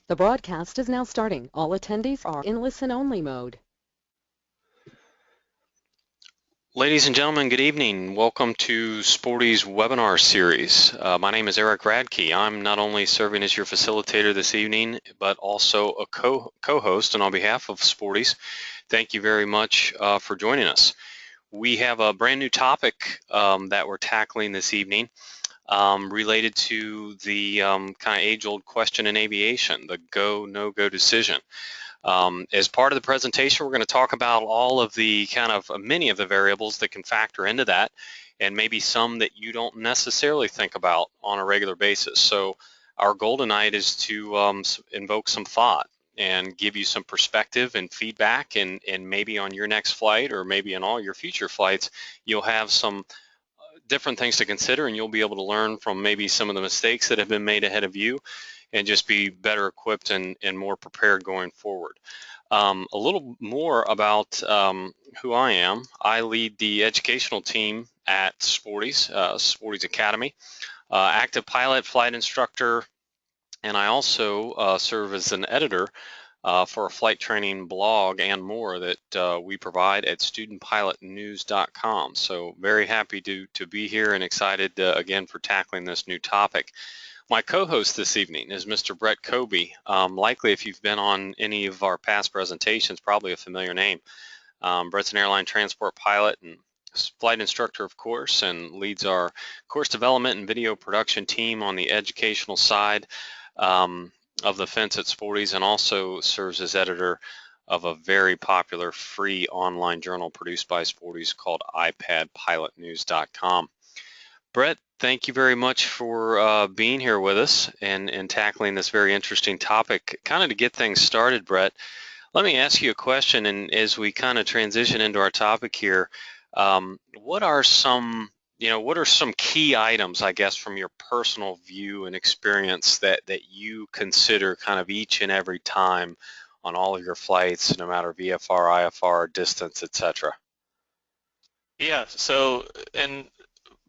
The broadcast is now starting. All attendees are in listen-only mode. Ladies and gentlemen, good evening. Welcome to Sporty's webinar series. My name is Eric Radtke. I'm not only serving as your facilitator this evening, but also a co-host, and on behalf of Sporty's, thank you very much for joining us. We have a brand new topic that we're tackling this evening related to the kind of age-old question in aviation, the go, no-go decision. As part of the presentation, we're going to talk about all of the many of the variables that can factor into that, and maybe some that you don't necessarily think about on a regular basis. So our goal tonight is to invoke some thought and give you some perspective and feedback, and maybe on your next flight or maybe in all your future flights, you'll have some different things to consider, and you'll be able to learn from maybe some of the mistakes that have been made ahead of you and just be better equipped and more prepared going forward. A little more about who I am. I lead the educational team at Sporty's Academy, active pilot, flight instructor, and I also serve as an editor for a flight training blog and more that we provide at studentpilotnews.com. So very happy to be here and excited again for tackling this new topic. My co-host this evening is Mr. Bret Koebbe. Likely if you've been on any of our past presentations, probably a familiar name. Bret's an airline transport pilot and flight instructor, of course, and leads our course development and video production team on the educational side of the fence at Sporty's, and also serves as editor of a very popular free online journal produced by Sporty's called iPadPilotNews.com. Bret, thank you very much for being here with us and tackling this very interesting topic. Kind of to get things started, Bret, let me ask you a question, and as we kind of transition into our topic here, what are some key items, I guess, from your personal view and experience that you consider kind of each and every time on all of your flights, no matter VFR, IFR, distance, etc.? Yeah, so, and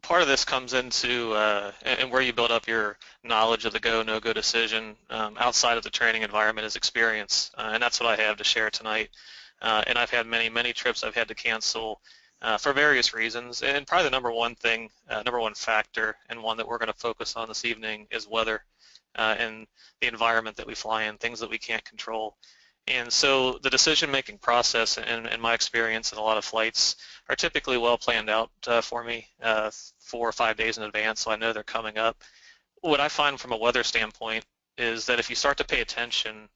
part of this comes into and where you build up your knowledge of the go, no-go decision outside of the training environment is experience, and that's what I have to share tonight. And I've had many trips I've had to cancel for various reasons, and probably the number one factor, and one that we're going to focus on this evening is weather and the environment that we fly in, things that we can't control. And so the decision-making process, in my experience in a lot of flights, are typically well planned out for me 4 or 5 days in advance, so I know they're coming up. What I find from a weather standpoint is that if you start to pay attention,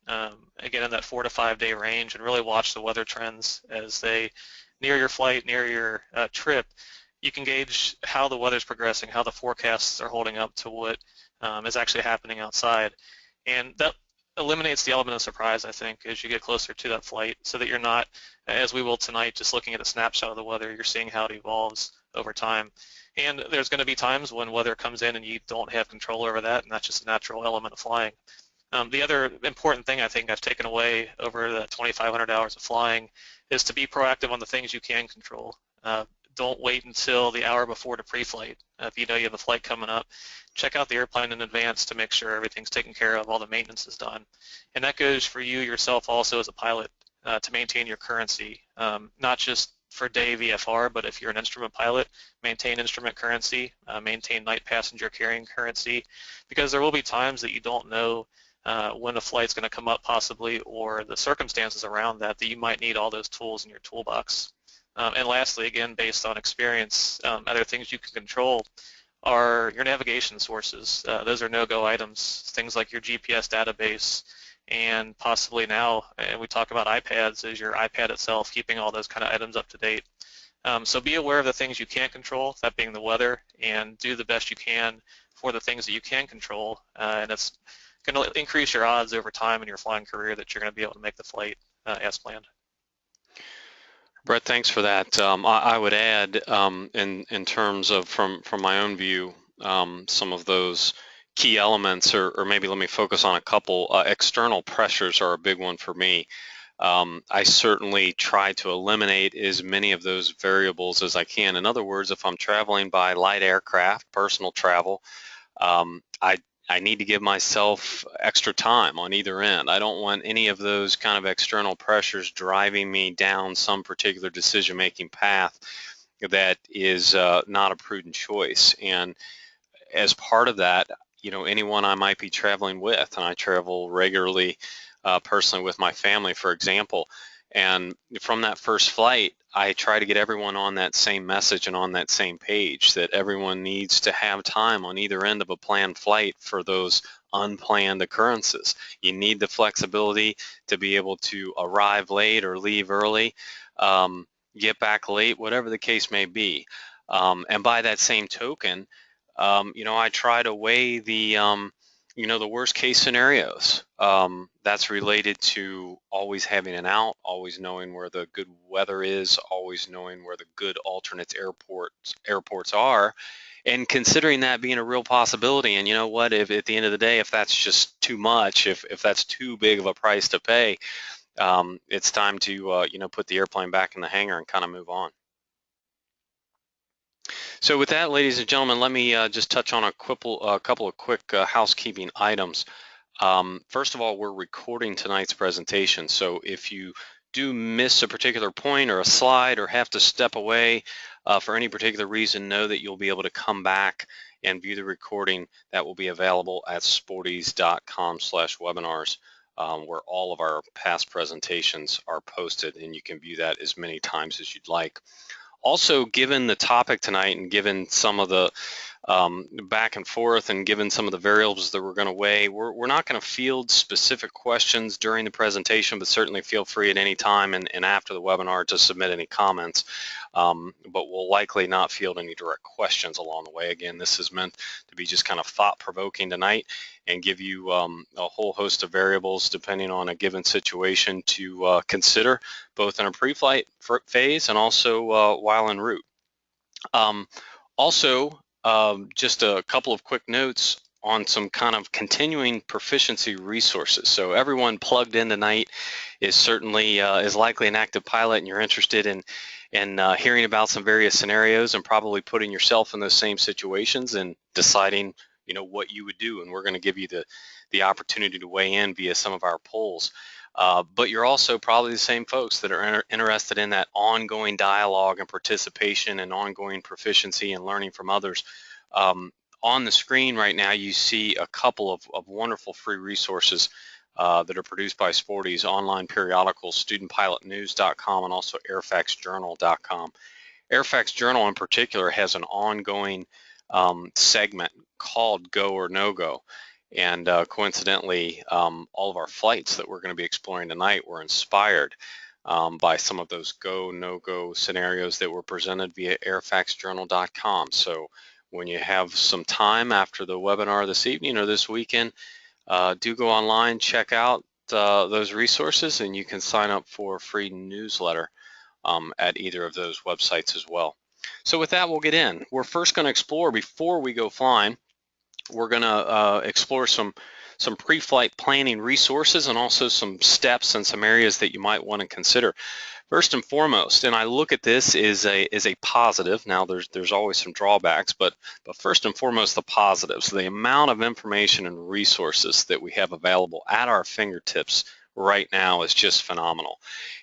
again, in that 4 to 5 day range, and really watch the weather trends as they near your flight, near your trip, you can gauge how the weather's progressing, how the forecasts are holding up to what is actually happening outside. And that eliminates the element of surprise, I think, as you get closer to that flight, so that you're not, as we will tonight, just looking at a snapshot of the weather. You're seeing how it evolves over time. And there's going to be times when weather comes in and you don't have control over that, and that's just a natural element of flying. The other important thing I think I've taken away over the 2,500 hours of flying is to be proactive on the things you can control. Don't wait until the hour before to pre-flight. If you know you have a flight coming up, check out the airplane in advance to make sure everything's taken care of, all the maintenance is done. And that goes for you yourself also as a pilot to maintain your currency, not just for day VFR, but if you're an instrument pilot, maintain instrument currency, maintain night passenger carrying currency, because there will be times that you don't know when a flight's going to come up possibly, or the circumstances around that you might need all those tools in your toolbox. And lastly, again, based on experience, other things you can control are your navigation sources. Those are no-go items, things like your GPS database, and possibly now, and we talk about iPads, is your iPad itself, keeping all those kind of items up to date. So be aware of the things you can't control, that being the weather, and do the best you can for the things that you can control, and it's going to increase your odds over time in your flying career that you're going to be able to make the flight as planned. Bret, thanks for that. I would add, in terms of from my own view, some of those key elements, or maybe let me focus on a couple. External pressures are a big one for me. I certainly try to eliminate as many of those variables as I can. In other words, if I'm traveling by light aircraft, personal travel, I I need to give myself extra time on either end. I don't want any of those kind of external pressures driving me down some particular decision-making path that is not a prudent choice. And as part of that, anyone I might be traveling with, and I travel regularly personally with my family, for example, and from that first flight, I try to get everyone on that same message and on that same page, that everyone needs to have time on either end of a planned flight for those unplanned occurrences. You need the flexibility to be able to arrive late or leave early, get back late, whatever the case may be. And by that same token, I try to weigh the worst case scenarios. That's related to always having an out, always knowing where the good weather is, always knowing where the good alternate airports are, and considering that being a real possibility. And you know what, if at the end of the day, if that's just too much, if that's too big of a price to pay, it's time to put the airplane back in the hangar and kind of move on. So with that, ladies and gentlemen, let me just touch on a couple of quick housekeeping items. First of all, we're recording tonight's presentation, so if you do miss a particular point or a slide or have to step away for any particular reason, know that you'll be able to come back and view the recording. That will be available at sporties.com/webinars, where all of our past presentations are posted, and you can view that as many times as you'd like. Also, given the topic tonight and given some of the back and forth and given some of the variables that we're going to weigh, we're not going to field specific questions during the presentation, but certainly feel free at any time and after the webinar to submit any comments. But we'll likely not field any direct questions along the way. Again, this is meant to be just kind of thought-provoking tonight and give you a whole host of variables depending on a given situation to consider, both in a pre-flight phase and also while en route. Also, just a couple of quick notes on some kind of continuing proficiency resources. So everyone plugged in tonight is certainly is likely an active pilot, and you're interested in hearing about some various scenarios and probably putting yourself in those same situations and deciding what you would do. And we're going to give you the opportunity to weigh in via some of our polls. But you're also probably the same folks that are interested in that ongoing dialogue and participation and ongoing proficiency and learning from others. On the screen right now, you see a couple of wonderful free resources that are produced by Sporties, online periodicals, studentpilotnews.com, and also airfaxjournal.com. Airfax Journal in particular has an ongoing segment called Go or No Go. And coincidentally, all of our flights that we're going to be exploring tonight were inspired by some of those go, no-go scenarios that were presented via airfaxjournal.com. So when you have some time after the webinar this evening or this weekend, do go online, check out those resources, and you can sign up for a free newsletter at either of those websites as well. So with that, we'll get in. We're first going to explore, before we go flying, we're going to explore some pre-flight planning resources and also some steps and some areas that you might want to consider. First and foremost, and I look at this as a positive. Now there's always some drawbacks, but first and foremost, the positives. The amount of information and resources that we have available at our fingertips right now is just phenomenal.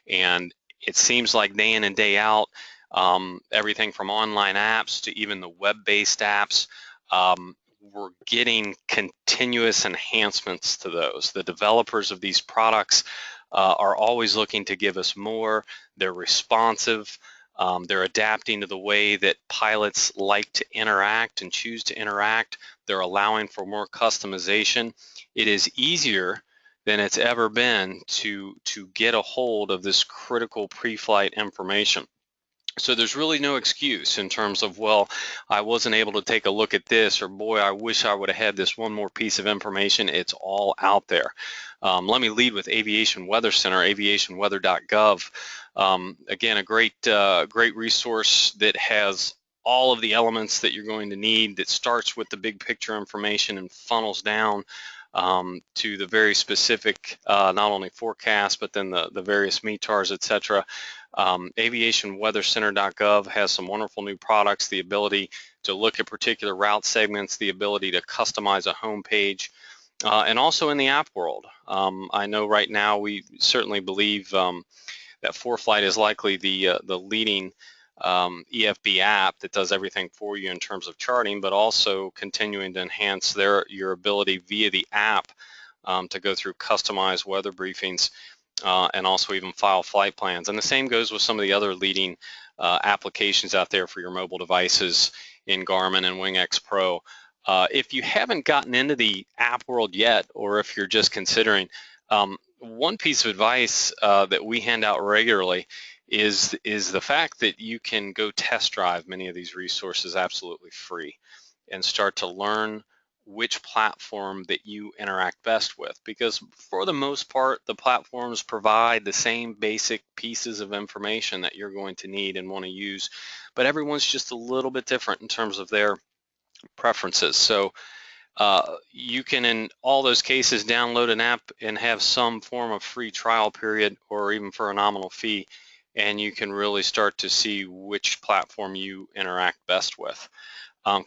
And it seems like day in and day out, everything from online apps to even the web-based apps, we're getting continuous enhancements to those. The developers of these products are always looking to give us more. They're responsive. They're adapting to the way that pilots like to interact and choose to interact. They're allowing for more customization. It is easier than it's ever been to get a hold of this critical pre-flight information. So there's really no excuse in terms of, well, I wasn't able to take a look at this, or boy, I wish I would have had this one more piece of information. It's all out there. Let me lead with Aviation Weather Center, aviationweather.gov. Again, a great resource that has all of the elements that you're going to need, that starts with the big picture information and funnels down to the very specific, not only forecast, but then the various METARs, etc. Aviationweathercenter.gov has some wonderful new products, the ability to look at particular route segments, the ability to customize a home page, and also in the app world. I know right now we certainly believe that preflight is likely the leading EFB app that does everything for you in terms of charting, but also continuing to enhance your ability via the app to go through customized weather briefings and also even file flight plans. And the same goes with some of the other leading applications out there for your mobile devices in Garmin and WingX Pro. If you haven't gotten into the app world yet, or if you're just considering, one piece of advice that we hand out regularly is the fact that you can go test drive many of these resources absolutely free and start to learn which platform that you interact best with, because for the most part the platforms provide the same basic pieces of information that you're going to need and want to use, but everyone's just a little bit different in terms of their preferences. So you can, in all those cases, download an app and have some form of free trial period, or even for a nominal fee, and you can really start to see which platform you interact best with.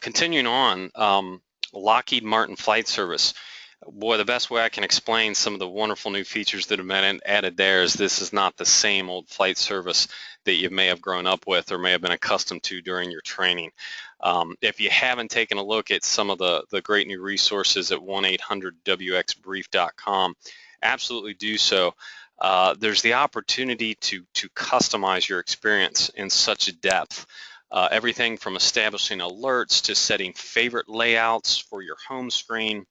Continuing on, Lockheed Martin Flight Service. Boy, the best way I can explain some of the wonderful new features that have been added there is this is not the same old flight service that you may have grown up with or may have been accustomed to during your training. If you haven't taken a look at some of the great new resources at 1-800-WXBrief.com, absolutely do so. There's the opportunity to customize your experience in such depth. Everything from establishing alerts to setting favorite layouts for your home screen,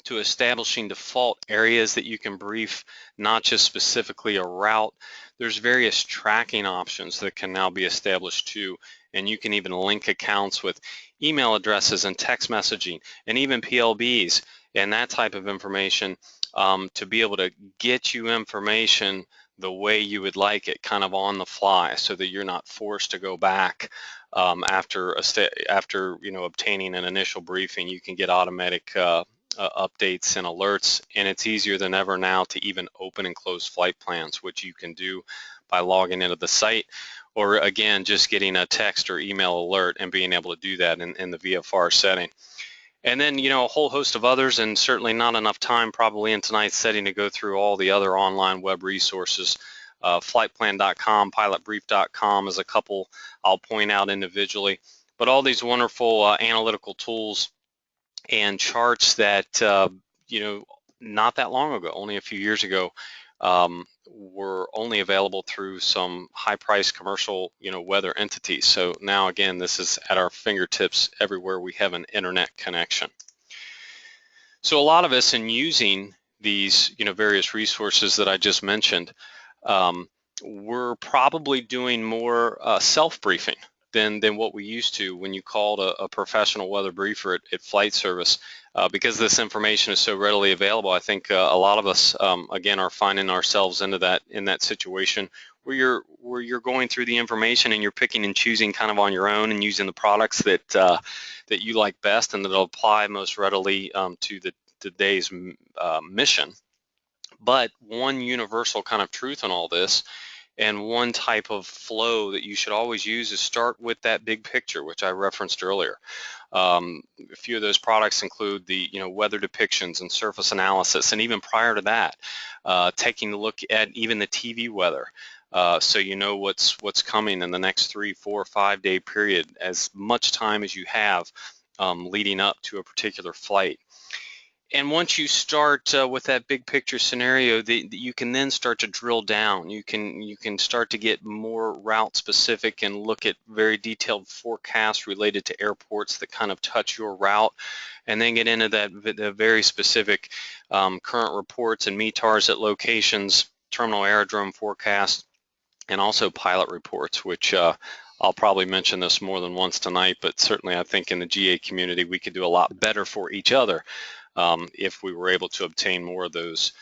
to establishing default areas that you can brief, not just specifically a route. There's various tracking options that can now be established too, and you can even link accounts with email addresses and text messaging and even PLBs and that type of information to be able to get you information the way you would like it, kind of on the fly, so that you're not forced to go back after obtaining an initial briefing. You can get automatic updates and alerts, and it's easier than ever now to even open and close flight plans, which you can do by logging into the site, or again just getting a text or email alert and being able to do that in the VFR setting. And then, a whole host of others, and certainly not enough time probably in tonight's setting to go through all the other online web resources. Flightplan.com, pilotbrief.com is a couple I'll point out individually, but all these wonderful analytical tools and charts that, not that long ago, only a few years ago, were only available through some high-priced commercial, weather entities. So now, again, this is at our fingertips everywhere we have an internet connection. So a lot of us, in using these, various resources that I just mentioned, we're probably doing more self-briefing than what we used to when you called a professional weather briefer at Flight Service. Because this information is so readily available, I think a lot of us, again, are finding ourselves in that situation where you're going through the information and you're picking and choosing kind of on your own and using the products that you like best and that'll apply most readily to today's mission. But one universal kind of truth in all this, and one type of flow that you should always use, is start with that big picture, which I referenced earlier. A few of those products include the weather depictions and surface analysis, and even prior to that, taking a look at even the TV weather, so you know what's coming in the next 3, 4, 5 day period, as much time as you have leading up to a particular flight. And once you start with that big picture scenario, you can then start to drill down. You can start to get more route specific and look at very detailed forecasts related to airports that kind of touch your route, and then get into the very specific current reports and METARs at locations, terminal aerodrome forecasts, and also pilot reports, which I'll probably mention this more than once tonight, but certainly I think in the GA community we could do a lot better for each other if we were able to obtain more of those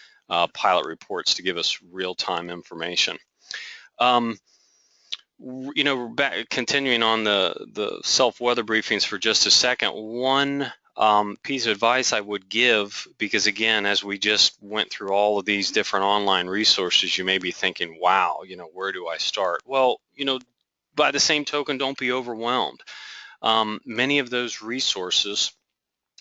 pilot reports to give us real-time information. Continuing on the self-weather briefings for just a second, one piece of advice I would give, because again, as we just went through all of these different online resources, you may be thinking, wow, where do I start? Well, by the same token, don't be overwhelmed. Many of those resources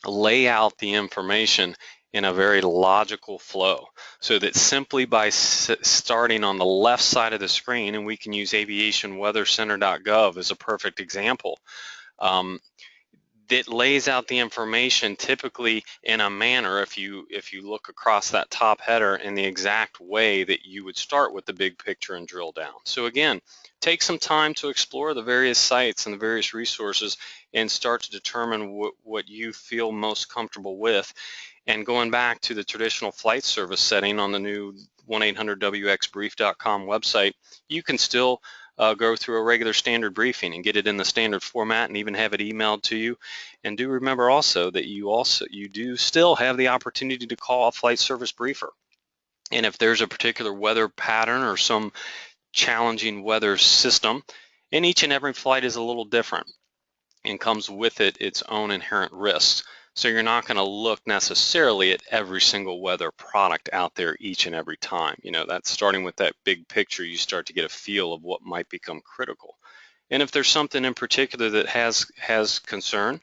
lay out the information in a very logical flow, so that simply by starting on the left side of the screen, and we can use aviationweathercenter.gov as a perfect example, that lays out the information typically in a manner, if you look across that top header, in the exact way that you would start with the big picture and drill down. So again, take some time to explore the various sites and the various resources and start to determine what you feel most comfortable with. And going back to the traditional flight service setting on the new 1-800-WXBrief.com website, you can still go through a regular standard briefing and get it in the standard format and even have it emailed to you. And do remember also that you do still have the opportunity to call a flight service briefer. And if there's a particular weather pattern or some challenging weather system, and each and every flight is a little different and comes with it its own inherent risks. So you're not going to look necessarily at every single weather product out there each and every time. That's starting with that big picture, you start to get a feel of what might become critical. And if there's something in particular that has concern,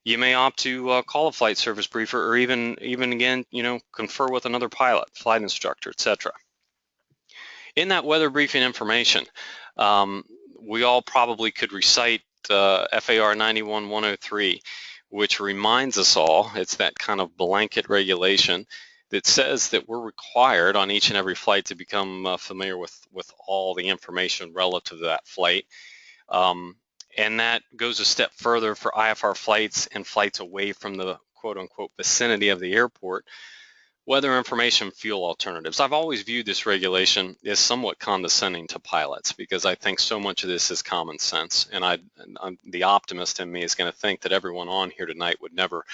you may opt to call a flight service briefer, or even again, confer with another pilot, flight instructor, etc. In that weather briefing information, we all probably could recite FAR 91-103, which reminds us all, it's that kind of blanket regulation that says that we're required on each and every flight to become familiar with all the information relative to that flight. And that goes a step further for IFR flights and flights away from the quote-unquote vicinity of the airport. Weather information, fuel alternatives. I've always viewed this regulation as somewhat condescending to pilots, because I think so much of this is common sense, and the optimist in me is going to think that everyone on here tonight would never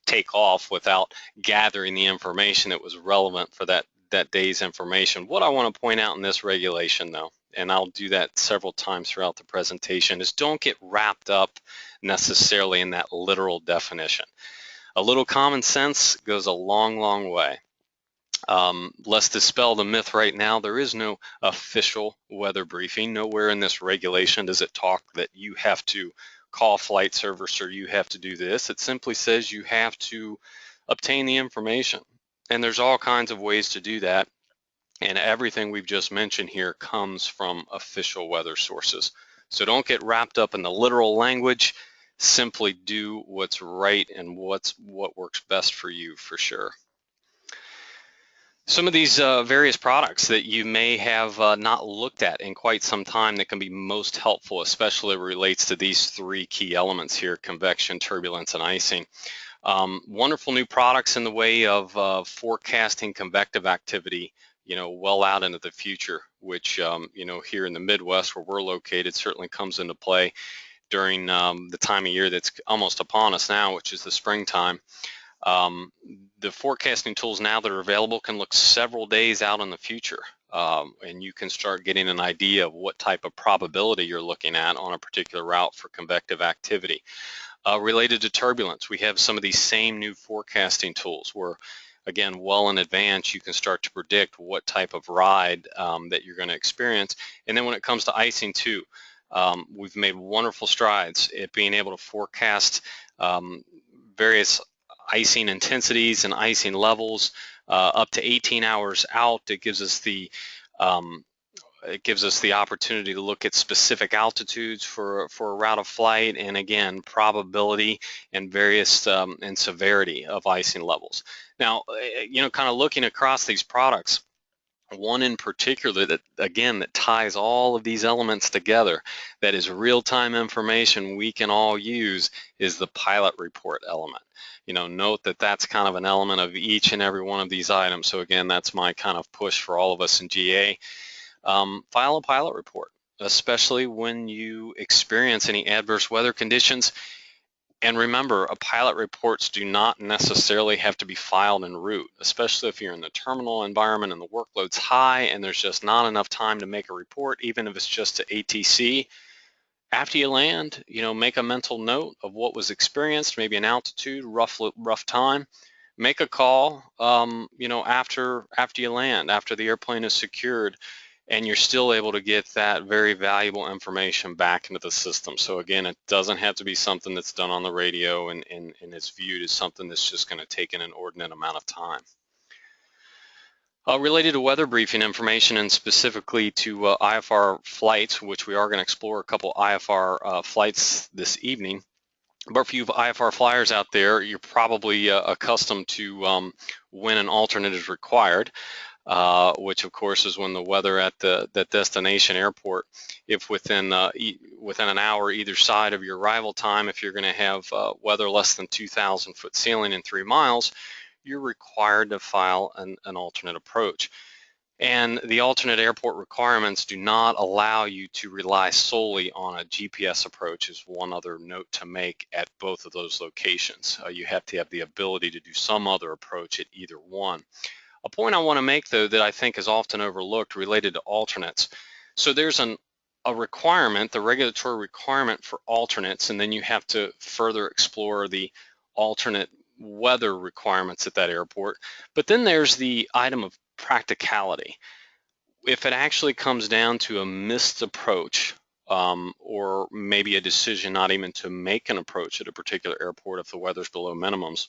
take off without gathering the information that was relevant for that day's information. What I want to point out in this regulation, though, and I'll do that several times throughout the presentation, is don't get wrapped up necessarily in that literal definition. A little common sense goes a long, long way. Let's dispel the myth right now. There is no official weather briefing. Nowhere in this regulation does it talk that you have to call flight service or you have to do this. It simply says you have to obtain the information. And there's all kinds of ways to do that. And everything we've just mentioned here comes from official weather sources. So don't get wrapped up in the literal language. Simply do what's right and what works best for you, for sure. Some of these various products that you may have not looked at in quite some time that can be most helpful, especially relates to these three key elements here: convection, turbulence, and icing. Wonderful new products in the way of forecasting convective activity, well out into the future, which, here in the Midwest where we're located certainly comes into play during the time of year that's almost upon us now, which is the springtime. The forecasting tools now that are available can look several days out in the future, and you can start getting an idea of what type of probability you're looking at on a particular route for convective activity. Related to turbulence, we have some of these same new forecasting tools where, again, well in advance, you can start to predict what type of ride that you're going to experience. And then when it comes to icing too, we've made wonderful strides at being able to forecast various icing intensities and icing levels up to 18 hours out. It gives us the opportunity to look at specific altitudes for a route of flight, and again, probability and various and severity of icing levels. Now, kind of looking across these products, one in particular that ties all of these elements together, that is real-time information we can all use, is the pilot report element. Note that that's kind of an element of each and every one of these items. So again, that's my kind of push for all of us in GA. File a pilot report, especially when you experience any adverse weather conditions. And remember, pilot reports do not necessarily have to be filed en route, especially if you're in the terminal environment and the workload's high and there's just not enough time to make a report, even if it's just to ATC. After you land, make a mental note of what was experienced, maybe an altitude, rough time. Make a call, after you land, after the airplane is secured, and you're still able to get that very valuable information back into the system. So again, it doesn't have to be something that's done on the radio and it's viewed as something that's just going to take an inordinate amount of time. Related to weather briefing information and specifically to IFR flights, which we are going to explore a couple IFR flights this evening. But for you IFR flyers out there, you're probably accustomed to when an alternate is required, which of course is when the weather at the destination airport, if within an hour either side of your arrival time, if you're going to have weather less than 2,000 foot ceiling in 3 miles, you're required to file an alternate approach. And the alternate airport requirements do not allow you to rely solely on a GPS approach, is one other note to make at both of those locations. You have to have the ability to do some other approach at either one. A point I want to make, though, that I think is often overlooked related to alternates. So there's a requirement, the regulatory requirement for alternates, and then you have to further explore the alternate weather requirements at that airport. But then there's the item of practicality. If it actually comes down to a missed approach, or maybe a decision not even to make an approach at a particular airport if the weather's below minimums,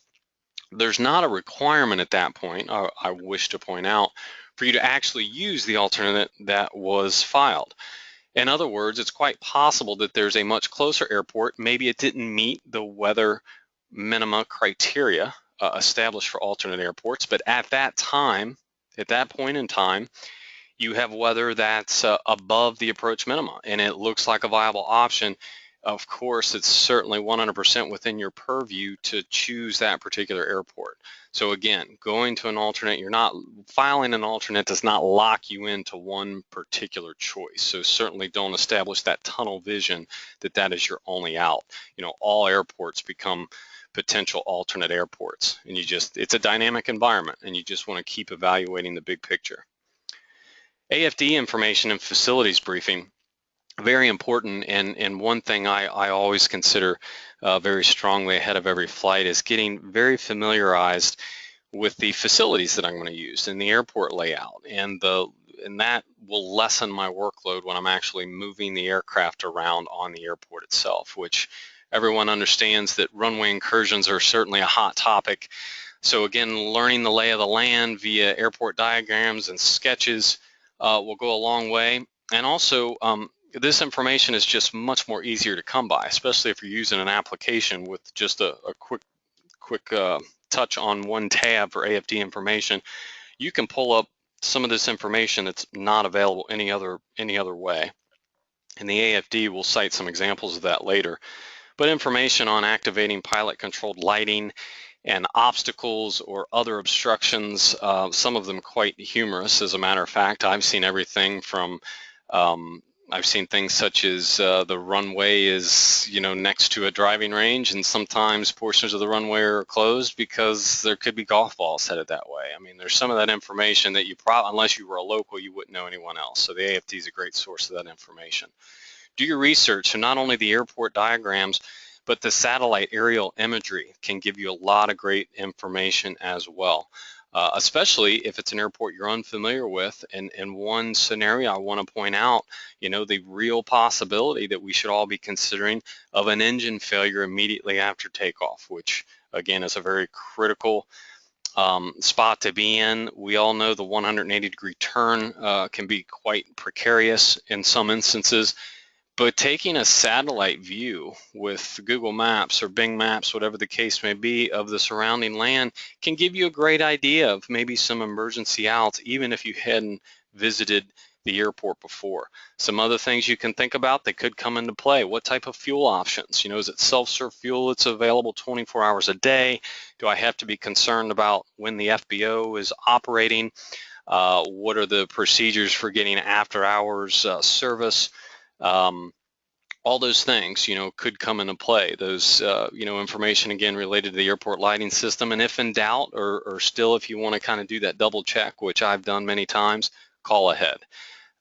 there's not a requirement at that point, I wish to point out, for you to actually use the alternate that was filed. In other words, it's quite possible that there's a much closer airport, maybe it didn't meet the weather minima criteria established for alternate airports, but at that point in time, you have weather that's above the approach minima, and it looks like a viable option. Of course, it's certainly 100% within your purview to choose that particular airport. So again, going to an alternate, filing an alternate does not lock you into one particular choice. So certainly don't establish that tunnel vision that is your only out. All airports become potential alternate airports, and it's a dynamic environment, and you just want to keep evaluating the big picture. AFD information and facilities briefing, very important, and one thing I always consider very strongly ahead of every flight is getting very familiarized with the facilities that I'm going to use in the airport layout, and that will lessen my workload when I'm actually moving the aircraft around on the airport itself, which everyone understands that runway incursions are certainly a hot topic. So again, learning the lay of the land via airport diagrams and sketches will go a long way. And also, this information is just much more easier to come by, especially if you're using an application with just a quick touch on one tab for AFD information. You can pull up some of this information that's not available any other way. And the AFD will cite some examples of that later. But information on activating pilot-controlled lighting and obstacles or other obstructions, some of them quite humorous. As a matter of fact, I've seen everything from, I've seen things such as the runway is, next to a driving range, and sometimes portions of the runway are closed because there could be golf balls headed that way. I mean, there's some of that information that unless you were a local, you wouldn't know anyone else. So the AFD is a great source of that information. Do your research, so not only the airport diagrams, but the satellite aerial imagery can give you a lot of great information as well, especially if it's an airport you're unfamiliar with. And one scenario I want to point out, the real possibility that we should all be considering of an engine failure immediately after takeoff, which again is a very critical spot to be in. We all know the 180-degree turn can be quite precarious in some instances. But taking a satellite view with Google Maps or Bing Maps, whatever the case may be, of the surrounding land can give you a great idea of maybe some emergency outs, even if you hadn't visited the airport before. Some other things you can think about that could come into play. What type of fuel options? Is it self-serve fuel that's available 24 hours a day? Do I have to be concerned about when the FBO is operating? What are the procedures for getting after-hours service? All those things, could come into play. Those, information again related to the airport lighting system. And if in doubt, or still if you want to kind of do that double check, which I've done many times, call ahead.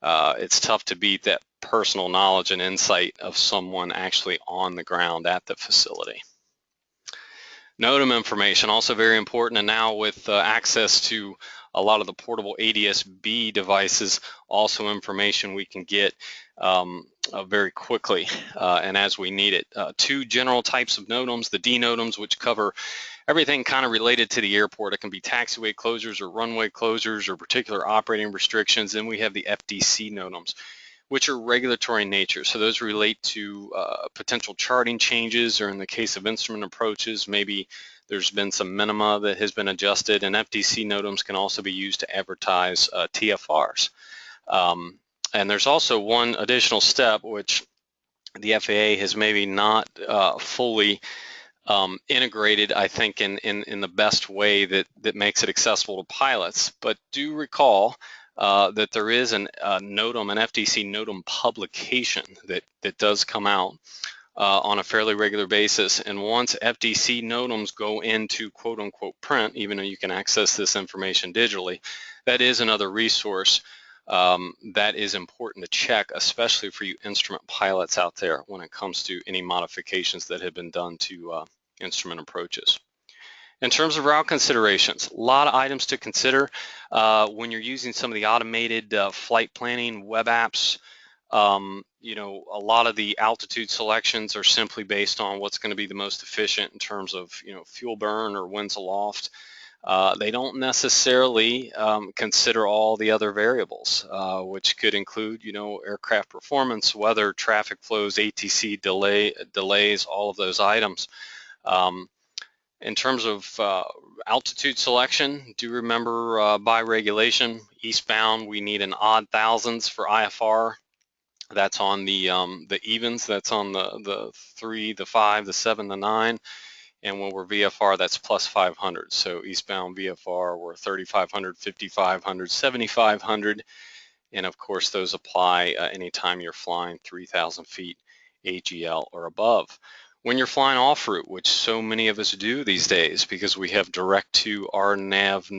It's tough to beat that personal knowledge and insight of someone actually on the ground at the facility. NOTAM information, also very important, and now with access to a lot of the portable ADS-B devices, also information we can get very quickly and as we need it. Two general types of NOTAMs, the D NOTAMs, which cover everything kind of related to the airport. It can be taxiway closures or runway closures or particular operating restrictions. Then we have the FDC NOTAMs, which are regulatory in nature. So those relate to potential charting changes, or in the case of instrument approaches, maybe there's been some minima that has been adjusted, and FDC NOTAMs can also be used to advertise TFRs. And there's also one additional step, which the FAA has maybe not fully integrated, I think, in the best way that makes it accessible to pilots. But do recall that there is an NOTAM, an FDC NOTAM publication that does come out on a fairly regular basis. And once FDC NOTAMs go into quote unquote print, even though you can access this information digitally, that is another resource that is important to check, especially for you instrument pilots out there when it comes to any modifications that have been done to instrument approaches. In terms of route considerations, a lot of items to consider when you're using some of the automated flight planning web apps. You know, a lot of the altitude selections are simply based on what's going to be the most efficient in terms of, you know, fuel burn or winds aloft. They don't necessarily consider all the other variables, which could include, you know, aircraft performance, weather, traffic flows, ATC delays, all of those items. In terms of altitude selection, do remember by regulation, eastbound, we need an odd thousands for IFR. That's on the evens, that's on the 3, the 5, the 7, the 9. And when we're VFR, that's plus 500. So eastbound VFR, we're 3,500, 5,500, 7,500. And of course, those apply anytime you're flying 3,000 feet AGL or above. When you're flying off route, which so many of us do these days because we have direct to our nav,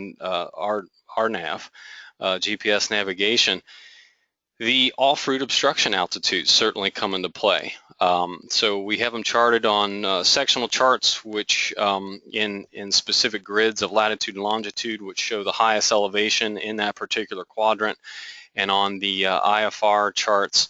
GPS navigation, the off-route obstruction altitudes certainly come into play. So we have them charted on sectional charts, which in specific grids of latitude and longitude, which show the highest elevation in that particular quadrant. And on the IFR charts,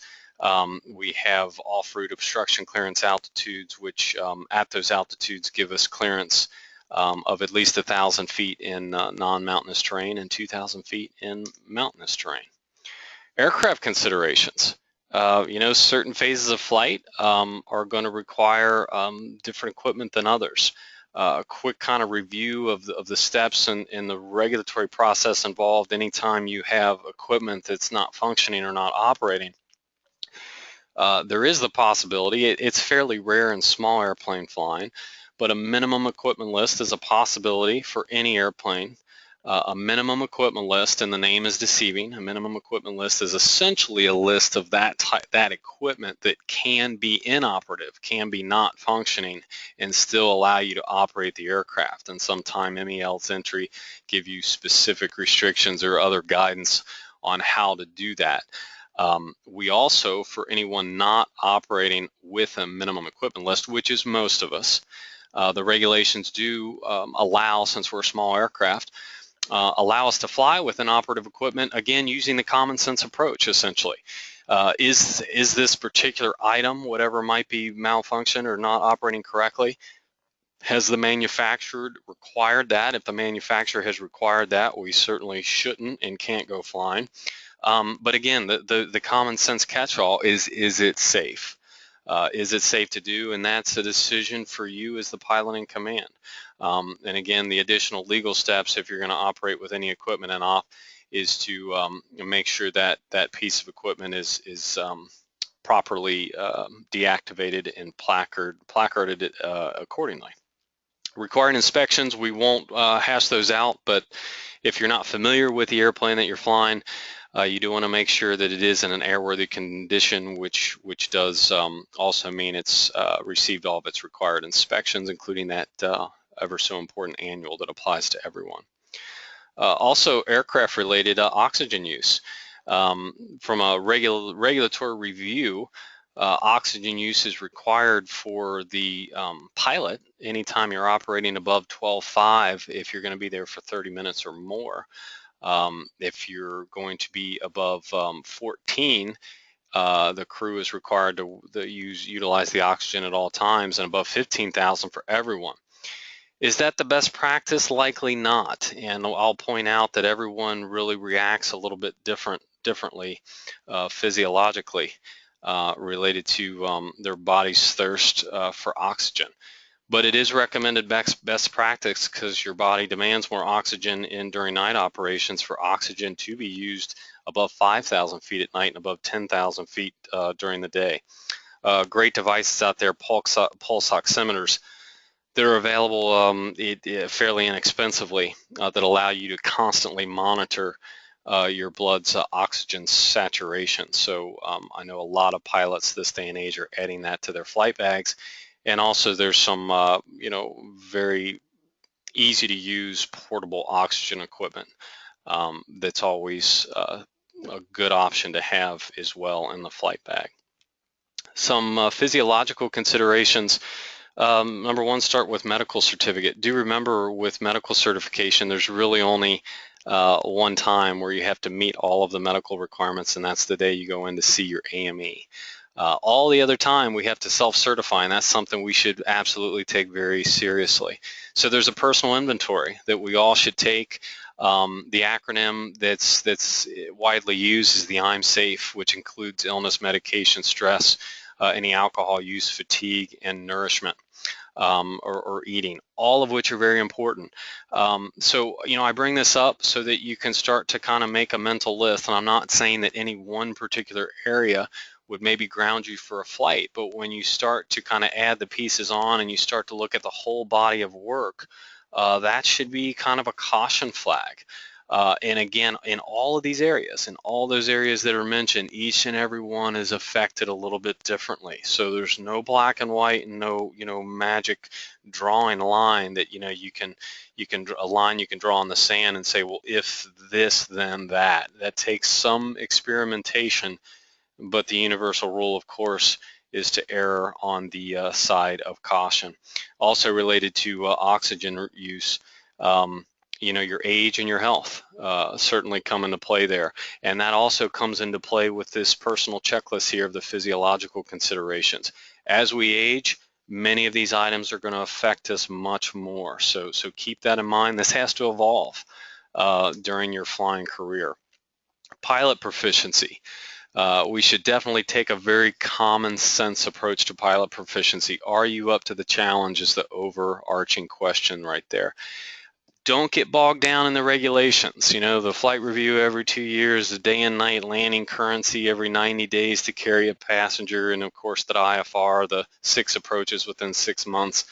we have off-route obstruction clearance altitudes, which at those altitudes give us clearance of at least 1,000 feet in non-mountainous terrain and 2,000 feet in mountainous terrain. Aircraft considerations. You know, certain phases of flight are going to require different equipment than others. A quick kind of review of the steps and the regulatory process involved anytime you have equipment that's not functioning or not operating. There is the possibility, it's fairly rare in small airplane flying, but a minimum equipment list is a possibility for any airplane. A minimum equipment list, and the name is deceiving. A minimum equipment list is essentially a list of that equipment that can be inoperative, can be not functioning, and still allow you to operate the aircraft. And sometime MEL's entry give you specific restrictions or other guidance on how to do that. We also, for anyone not operating with a minimum equipment list, which is most of us, the regulations do allow, since we're a small aircraft, allow us to fly with inoperative equipment, again, using the common sense approach, essentially. Is this particular item, whatever might be malfunction or not operating correctly, has the manufacturer required that? If the manufacturer has required that, we certainly shouldn't and can't go flying. But again, the common sense catch-all is it safe? Is it safe to do? And that's a decision for you as the pilot in command. And again, the additional legal steps, if you're going to operate with any equipment and off, is to make sure that that piece of equipment is properly deactivated and placarded accordingly. Required inspections, we won't hash those out, but if you're not familiar with the airplane that you're flying, you do want to make sure that it is in an airworthy condition, which does also mean it's received all of its required inspections, including that ever so important annual that applies to everyone. Also, aircraft-related oxygen use. From a regulatory review, oxygen use is required for the pilot anytime you're operating above 12.5 if you're going to be there for 30 minutes or more. If you're going to be above 14, the crew is required to utilize the oxygen at all times, and above 15,000 for everyone. Is that the best practice? Likely not. And I'll point out that everyone really reacts a little bit differently physiologically related to their body's thirst for oxygen. But it is recommended best practice because your body demands more oxygen during night operations for oxygen to be used above 5,000 feet at night and above 10,000 feet during the day. Great devices out there, pulse oximeters, that are available fairly inexpensively that allow you to constantly monitor your blood's oxygen saturation. So I know a lot of pilots this day and age are adding that to their flight bags. And also there's some, very easy to use portable oxygen equipment that's always a good option to have as well in the flight bag. Some physiological considerations. Number one, start with medical certificate. Do remember with medical certification, there's really only one time where you have to meet all of the medical requirements, and that's the day you go in to see your AME. All the other time we have to self-certify, and that's something we should absolutely take very seriously. So there's a personal inventory that we all should take. The acronym that's widely used is the I'm Safe, which includes illness, medication, stress, any alcohol use, fatigue, and nourishment. Or eating, all of which are very important. So, I bring this up so that you can start to kind of make a mental list, and I'm not saying that any one particular area would maybe ground you for a flight, but when you start to kind of add the pieces on and you start to look at the whole body of work, that should be kind of a caution flag. And again, in all of these areas, in all those areas that are mentioned, each and every one is affected a little bit differently. So there's no black and white and no, magic drawing line that, a line you can draw in the sand and say, well, if this, then that. That takes some experimentation, but the universal rule, of course, is to err on the side of caution. Also related to oxygen use, your age and your health certainly come into play there. And that also comes into play with this personal checklist here of the physiological considerations. As we age, many of these items are going to affect us much more. So keep that in mind. This has to evolve during your flying career. Pilot proficiency. We should definitely take a very common sense approach to pilot proficiency. Are you up to the challenge is the overarching question right there. Don't get bogged down in the regulations. The flight review every 2 years, the day and night landing currency every 90 days to carry a passenger, and of course the IFR, the 6 approaches within 6 months.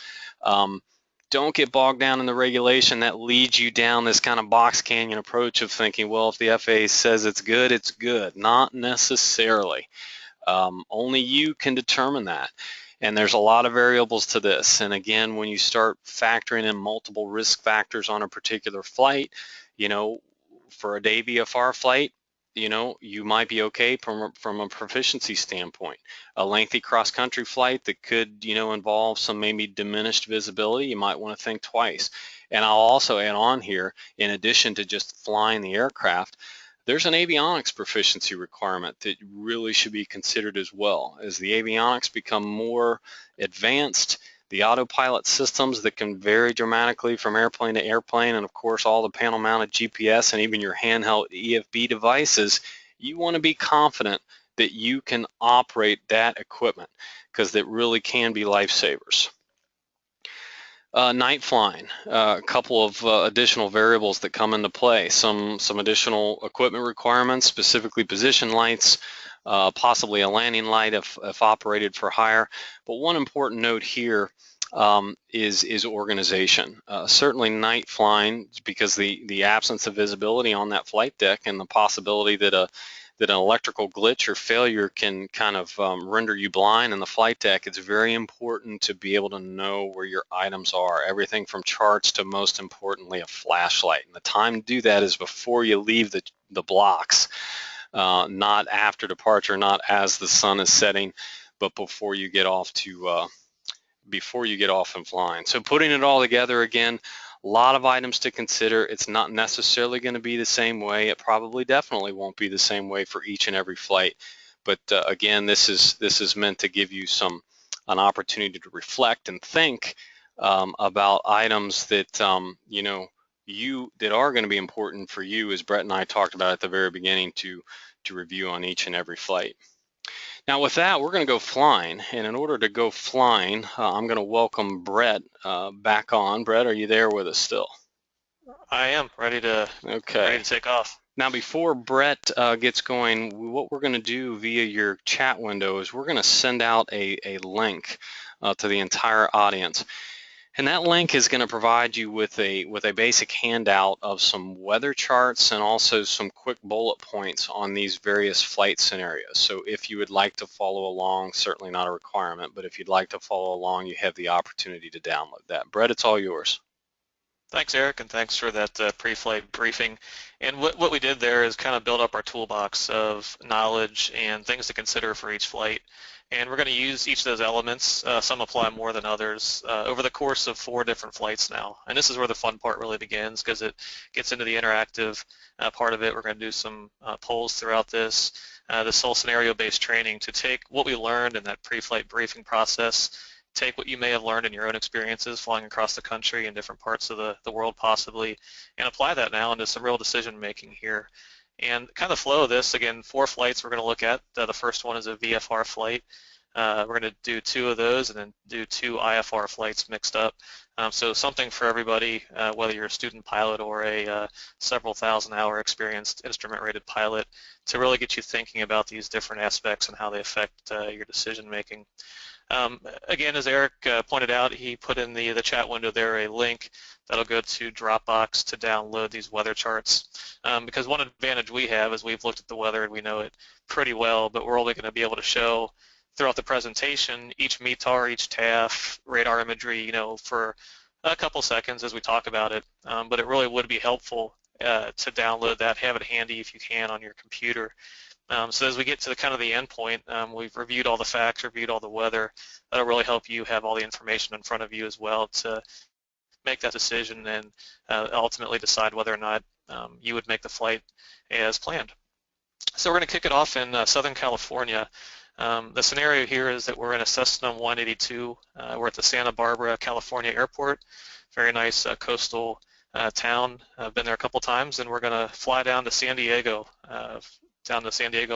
Don't get bogged down in the regulation that leads you down this kind of box canyon approach of thinking, well, if the FAA says it's good, it's good. Not necessarily. Only you can determine that. And there's a lot of variables to this. And again, when you start factoring in multiple risk factors on a particular flight, for a day VFR flight, you might be okay from a proficiency standpoint. A lengthy cross-country flight that could, involve some maybe diminished visibility, you might want to think twice. And I'll also add on here, in addition to just flying the aircraft, there's an avionics proficiency requirement that really should be considered as well. As the avionics become more advanced, the autopilot systems that can vary dramatically from airplane to airplane, and of course all the panel mounted GPS and even your handheld EFB devices, you want to be confident that you can operate that equipment because it really can be lifesavers. Night flying, a couple of additional variables that come into play. Some additional equipment requirements, specifically position lights, possibly a landing light if operated for hire. But one important note here is organization. Certainly night flying, because the absence of visibility on that flight deck and the possibility that an electrical glitch or failure can kind of render you blind in the flight deck, it's very important to be able to know where your items are. Everything from charts to, most importantly, a flashlight. And the time to do that is before you leave the blocks. not after departure, not as the sun is setting, but before you get off and flying. So putting it all together, again, a lot of items to consider. It's not necessarily going to be the same way. It probably definitely won't be the same way for each and every flight. But again, this is meant to give you an opportunity to reflect and think about items that that are going to be important for you, as Brett and I talked about at the very beginning, to review on each and every flight. Now with that, we're going to go flying, and in order to go flying, I'm going to welcome Brett back on. Brett, are you there with us still? I am ready to take off. Now before Brett gets going, what we're going to do via your chat window is we're going to send out a link to the entire audience. And that link is going to provide you with a basic handout of some weather charts and also some quick bullet points on these various flight scenarios. So if you would like to follow along, certainly not a requirement, but if you'd like to follow along, you have the opportunity to download that. Brett, it's all yours. Thanks, Eric, and thanks for that pre-flight briefing. And what we did there is kind of build up our toolbox of knowledge and things to consider for each flight. And we're going to use each of those elements, some apply more than others, over the course of 4 different flights now. And this is where the fun part really begins, because it gets into the interactive part of it. We're going to do some polls throughout this whole scenario-based training to take what we learned in that pre-flight briefing process, take what you may have learned in your own experiences flying across the country in different parts of the world possibly, and apply that now into some real decision making here. And kind of the flow of this, again, 4 flights we're going to look at. The first one is a VFR flight. We're going to do 2 of those and then do 2 IFR flights mixed up. So something for everybody, whether you're a student pilot or a several thousand-hour experienced instrument-rated pilot, to really get you thinking about these different aspects and how they affect your decision making. Again, as Eric pointed out, he put in the chat window there a link that'll go to Dropbox to download these weather charts. Because one advantage we have is we've looked at the weather and we know it pretty well, but we're only going to be able to show throughout the presentation each METAR, each TAF, radar imagery, for a couple seconds as we talk about it. But it really would be helpful to download that, have it handy if you can on your computer. So as we get to the kind of the end point, we've reviewed all the facts, reviewed all the weather. That'll really help you have all the information in front of you as well to make that decision and ultimately decide whether or not you would make the flight as planned. So we're going to kick it off in Southern California. The scenario here is that we're in a Cessna 182. We're at the Santa Barbara, California airport. Very nice coastal town. I've been there a couple times, and we're going to fly down to San Diego,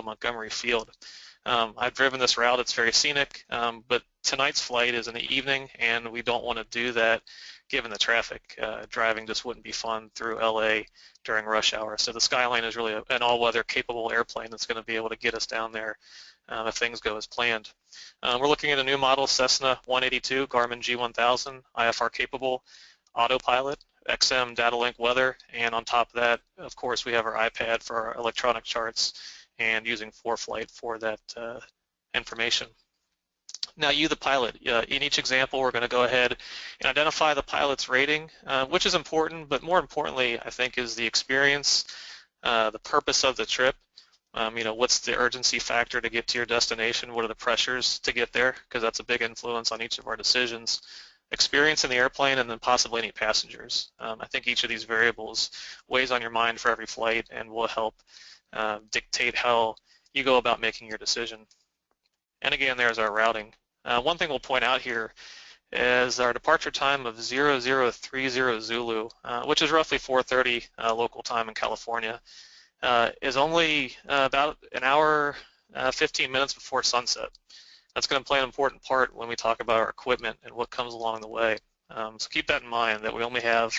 Montgomery Field. I've driven this route. It's very scenic, but tonight's flight is in the evening, and we don't want to do that given the traffic. Driving just wouldn't be fun through LA during rush hour. So the Skyline is really an all-weather capable airplane that's going to be able to get us down there if things go as planned. We're looking at a new model Cessna 182 Garmin G1000, IFR capable, autopilot, XM data link weather, and on top of that, of course, we have our iPad for our electronic charts and using ForeFlight for that information. Now you, the pilot, in each example, we're going to go ahead and identify the pilot's rating, which is important, but more importantly, I think, is the experience, the purpose of the trip. What's the urgency factor to get to your destination? What are the pressures to get there? Because that's a big influence on each of our decisions. Experience in the airplane, and then possibly any passengers. I think each of these variables weighs on your mind for every flight and will help dictate how you go about making your decision. And again, there's our routing. One thing we'll point out here is our departure time of 0030 Zulu, which is roughly 4:30 local time in California, is only about an hour, 15 minutes before sunset. That's going to play an important part when we talk about our equipment and what comes along the way. So keep that in mind, that we only have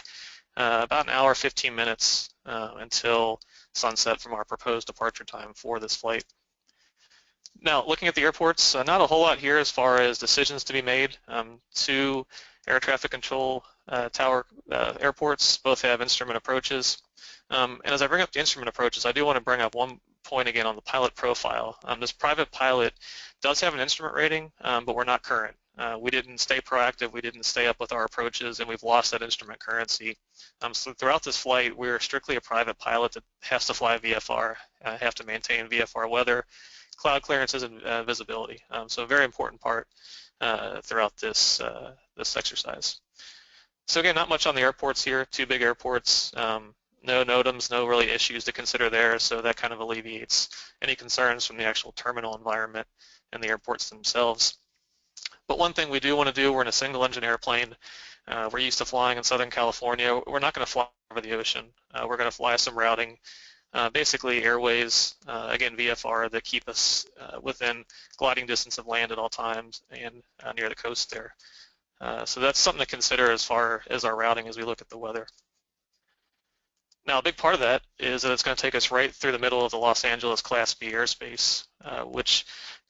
about an hour, 15 minutes until sunset from our proposed departure time for this flight. Now, looking at the airports, not a whole lot here as far as decisions to be made. 2 air traffic control tower airports both have instrument approaches. And as I bring up the instrument approaches, I do want to bring up one point again on the pilot profile. This private pilot does have an instrument rating, but we're not current. We didn't stay proactive, we didn't stay up with our approaches, and we've lost that instrument currency. So throughout this flight, we're strictly a private pilot that has to fly VFR, have to maintain VFR weather, cloud clearances, and visibility. So a very important part throughout this exercise. So again, not much on the airports here, 2 big airports, no NOTAMs, no really issues to consider there, so that kind of alleviates any concerns from the actual terminal environment and the airports themselves. But one thing we do want to do, we're in a single engine airplane, we're used to flying in Southern California, we're not going to fly over the ocean, we're going to fly some routing, basically airways, again VFR, that keep us within gliding distance of land at all times and near the coast there. So that's something to consider as far as our routing as we look at the weather. Now, a big part of that is that it's going to take us right through the middle of the Los Angeles Class B airspace, which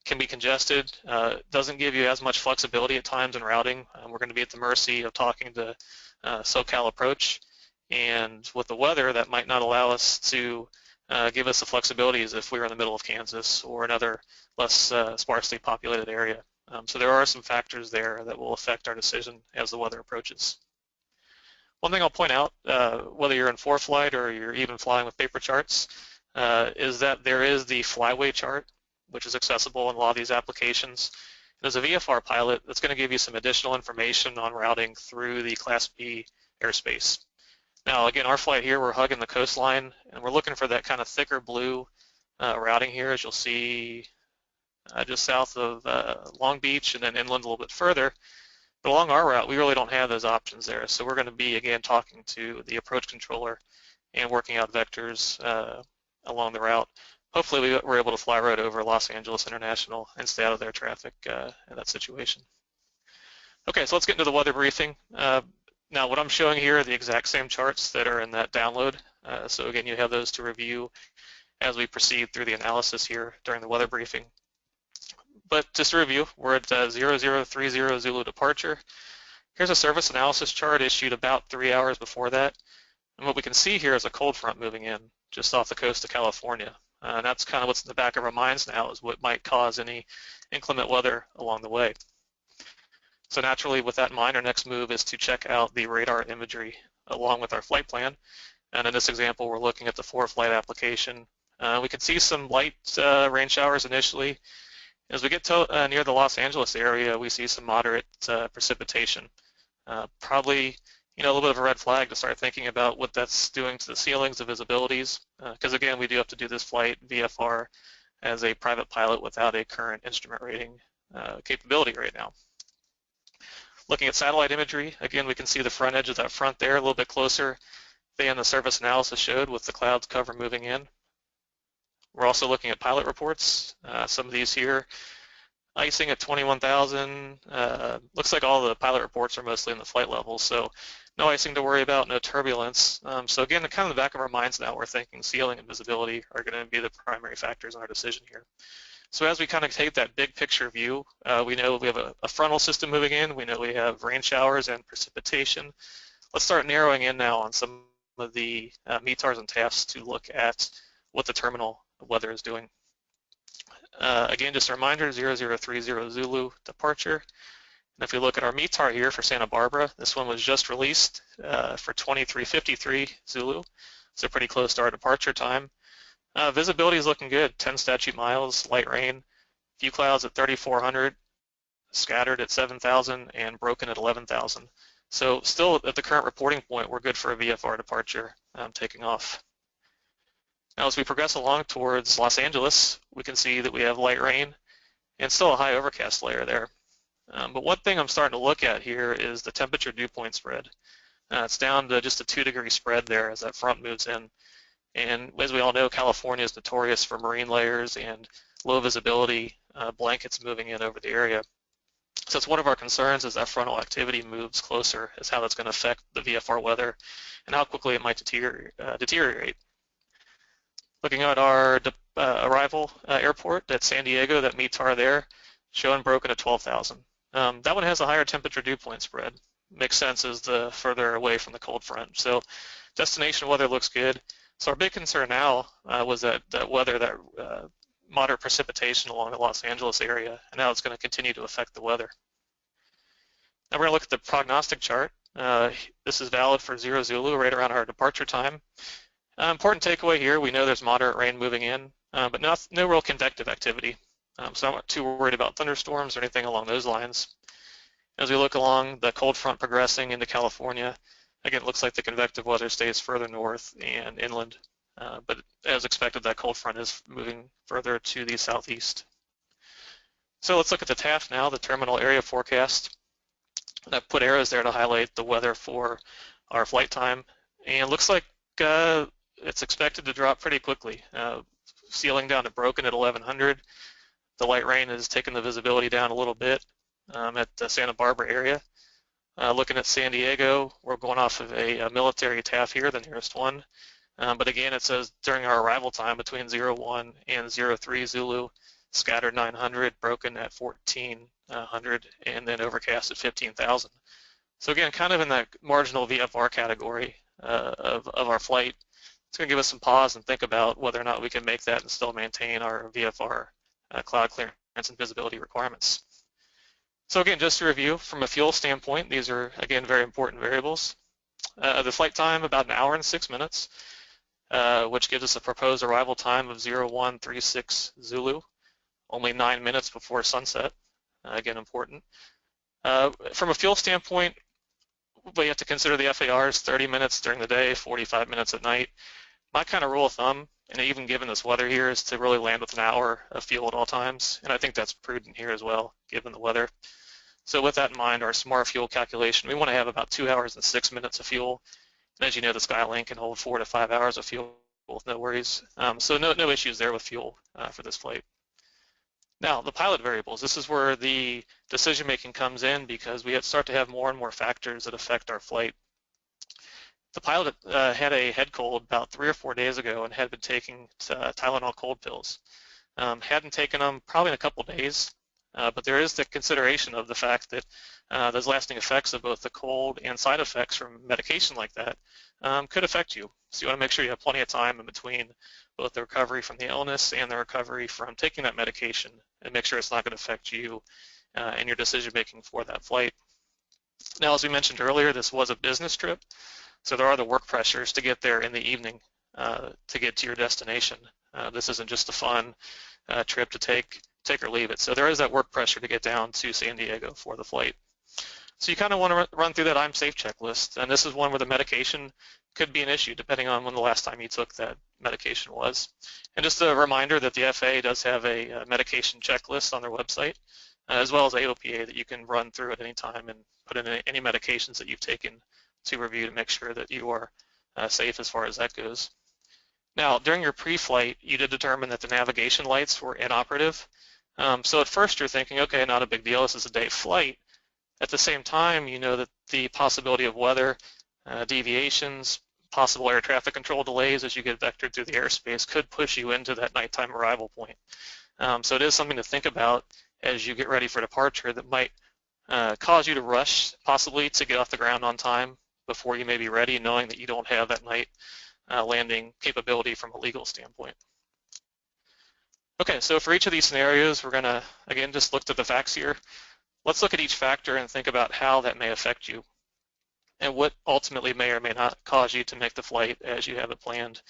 can be congested, doesn't give you as much flexibility at times in routing. We're going to be at the mercy of talking to SoCal Approach, and with the weather, that might not allow us to give us the flexibility as if we were in the middle of Kansas or another less sparsely populated area. So there are some factors there that will affect our decision as the weather approaches. One thing I'll point out, whether you're in ForeFlight or you're even flying with paper charts, is that there is the flyway chart, which is accessible in a lot of these applications. And as a VFR pilot, that's going to give you some additional information on routing through the Class B airspace. Now, again, our flight here, we're hugging the coastline, and we're looking for that kind of thicker blue routing here, as you'll see just south of Long Beach and then inland a little bit further. But along our route, we really don't have those options there. So we're going to be, again, talking to the approach controller and working out vectors along the route. Hopefully we're able to fly right over Los Angeles International and stay out of their traffic in that situation. Okay, so let's get into the weather briefing. Now what I'm showing here are the exact same charts that are in that download. So again, you have those to review as we proceed through the analysis here during the weather briefing. But just to review, we're at 0030 Zulu departure. Here's a service analysis chart issued about 3 hours before that. And what we can see here is a cold front moving in just off the coast of California. And that's kind of what's in the back of our minds now, is what might cause any inclement weather along the way. So naturally, with that in mind, our next move is to check out the radar imagery along with our flight plan. And in this example, we're looking at the ForeFlight application. We can see some light rain showers initially. As we get to near the Los Angeles area, we see some moderate precipitation. Probably, a little bit of a red flag to start thinking about what that's doing to the ceilings, the visibilities, because again, we do have to do this flight VFR as a private pilot without a current instrument rating capability right now. Looking at satellite imagery, again, we can see the front edge of that front there a little bit closer than the service analysis showed with the clouds cover moving in. We're also looking at pilot reports. Some of these here, icing at 21,000. Looks like all the pilot reports are mostly in the flight level, so no icing to worry about, no turbulence. So again, kind of in the back of our minds now, we're thinking ceiling and visibility are going to be the primary factors in our decision here. So as we kind of take that big picture view, we know we have a frontal system moving in. We know we have rain showers and precipitation. Let's start narrowing in now on some of the METARs and TAFs to look at what the terminal weather is doing. Again, just a reminder, 0030 Zulu departure. And if we look at our METAR here for Santa Barbara, this one was just released for 2353 Zulu, so pretty close to our departure time. Visibility is looking good, 10 statute miles, light rain, few clouds at 3,400, scattered at 7,000, and broken at 11,000. So still at the current reporting point, we're good for a VFR departure taking off. Now as we progress along towards Los Angeles, we can see that we have light rain and still a high overcast layer there. But one thing I'm starting to look at here is the temperature dew point spread. It's down to just a 2-degree spread there as that front moves in. And as we all know, California is notorious for marine layers and low visibility blankets moving in over the area. So it's one of our concerns as that frontal activity moves closer, is how that's going to affect the VFR weather and how quickly it might deteriorate. Looking at our arrival airport at San Diego, that METAR there, showing broken at 12,000. That one has a higher temperature dew point spread. Makes sense as the further away from the cold front. So destination weather looks good. So our big concern now was that weather, that moderate precipitation along the Los Angeles area, and now it's going to continue to affect the weather. Now we're going to look at the prognostic chart. This is valid for 0 Zulu right around our departure time. Important takeaway here, we know there's moderate rain moving in, but no real convective activity. So I'm not too worried about thunderstorms or anything along those lines. As we look along the cold front progressing into California, again, it looks like the convective weather stays further north and inland, but as expected, that cold front is moving further to the southeast. So let's look at the TAF now, the terminal area forecast. I've put arrows there to highlight the weather for our flight time, and it looks like it's expected to drop pretty quickly. Ceiling down to broken at 1100. The light rain has taken the visibility down a little bit at the Santa Barbara area. Looking at San Diego, we're going off of a military TAF here, the nearest one. But again, it says during our arrival time between 01 and 03 Zulu, scattered 900, broken at 1400, and then overcast at 15,000. So again, kind of in that marginal VFR category of our flight. It's going to give us some pause and think about whether or not we can make that and still maintain our VFR cloud clearance and visibility requirements. So again, just to review, from a fuel standpoint, these are, again, very important variables. The flight time, about an hour and 6 minutes, which gives us a proposed arrival time of 0136 Zulu, only 9 minutes before sunset, again, important. From a fuel standpoint, we have to consider the FARs 30 minutes during the day, 45 minutes at night. My kind of rule of thumb, and even given this weather here, is to really land with an hour of fuel at all times, and I think that's prudent here as well, given the weather. So with that in mind, our smart fuel calculation, we want to have about 2 hours and 6 minutes of fuel. And as you know, the Skylink can hold 4 to 5 hours of fuel with no worries. So no issues there with fuel for this flight. Now, the pilot variables, this is where the decision-making comes in because we start to have more and more factors that affect our flight. The pilot had a head cold about 3 or 4 days ago and had been taking Tylenol cold pills. Hadn't taken them probably in a couple days, but there is the consideration of the fact that those lasting effects of both the cold and side effects from medication like that could affect you. So you want to make sure you have plenty of time in between both the recovery from the illness and the recovery from taking that medication and make sure it's not going to affect you and your decision making for that flight. Now, as we mentioned earlier, this was a business trip, so there are the work pressures to get there in the evening to get to your destination. This isn't just a fun trip to take or leave it. So there is that work pressure to get down to San Diego for the flight. So you kind of want to run through that I'm safe checklist, and this is one where the medication could be an issue depending on when the last time you took that medication was. And just a reminder that the FAA does have a medication checklist on their website, as well as AOPA that you can run through at any time and put in any medications that you've taken to review to make sure that you are safe as far as that goes. Now, during your pre-flight, you did determine that the navigation lights were inoperative. So at first you're thinking, okay, not a big deal, this is a day flight. At the same time, you know that the possibility of weather, deviations, possible air traffic control delays as you get vectored through the airspace could push you into that nighttime arrival point. So it is something to think about as you get ready for departure that might cause you to rush possibly to get off the ground on time before you may be ready, knowing that you don't have that night landing capability from a legal standpoint. Okay, so for each of these scenarios, we're going to, again, just look at the facts here. Let's look at each factor and think about how that may affect you and what ultimately may or may not cause you to make the flight as you have it planned.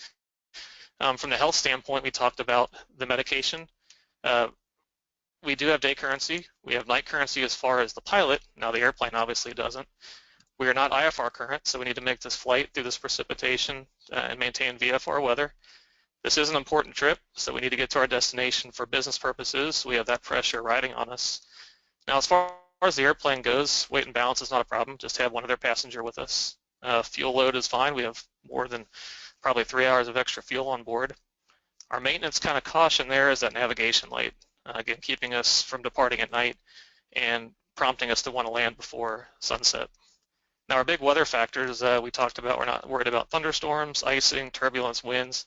From the health standpoint, we talked about the medication. We do have day currency. We have night currency as far as the pilot. Now the airplane obviously doesn't. We are not IFR current, so we need to make this flight through this precipitation and maintain VFR weather. This is an important trip, so we need to get to our destination for business purposes. We have that pressure riding on us. Now, as far as the airplane goes, weight and balance is not a problem. Just have one other passenger with us. Fuel load is fine. We have more than probably 3 hours of extra fuel on board. Our maintenance kind of caution there is that navigation light, again, keeping us from departing at night and prompting us to want to land before sunset. Now, our big weather factors we talked about, we're not worried about thunderstorms, icing, turbulence, winds,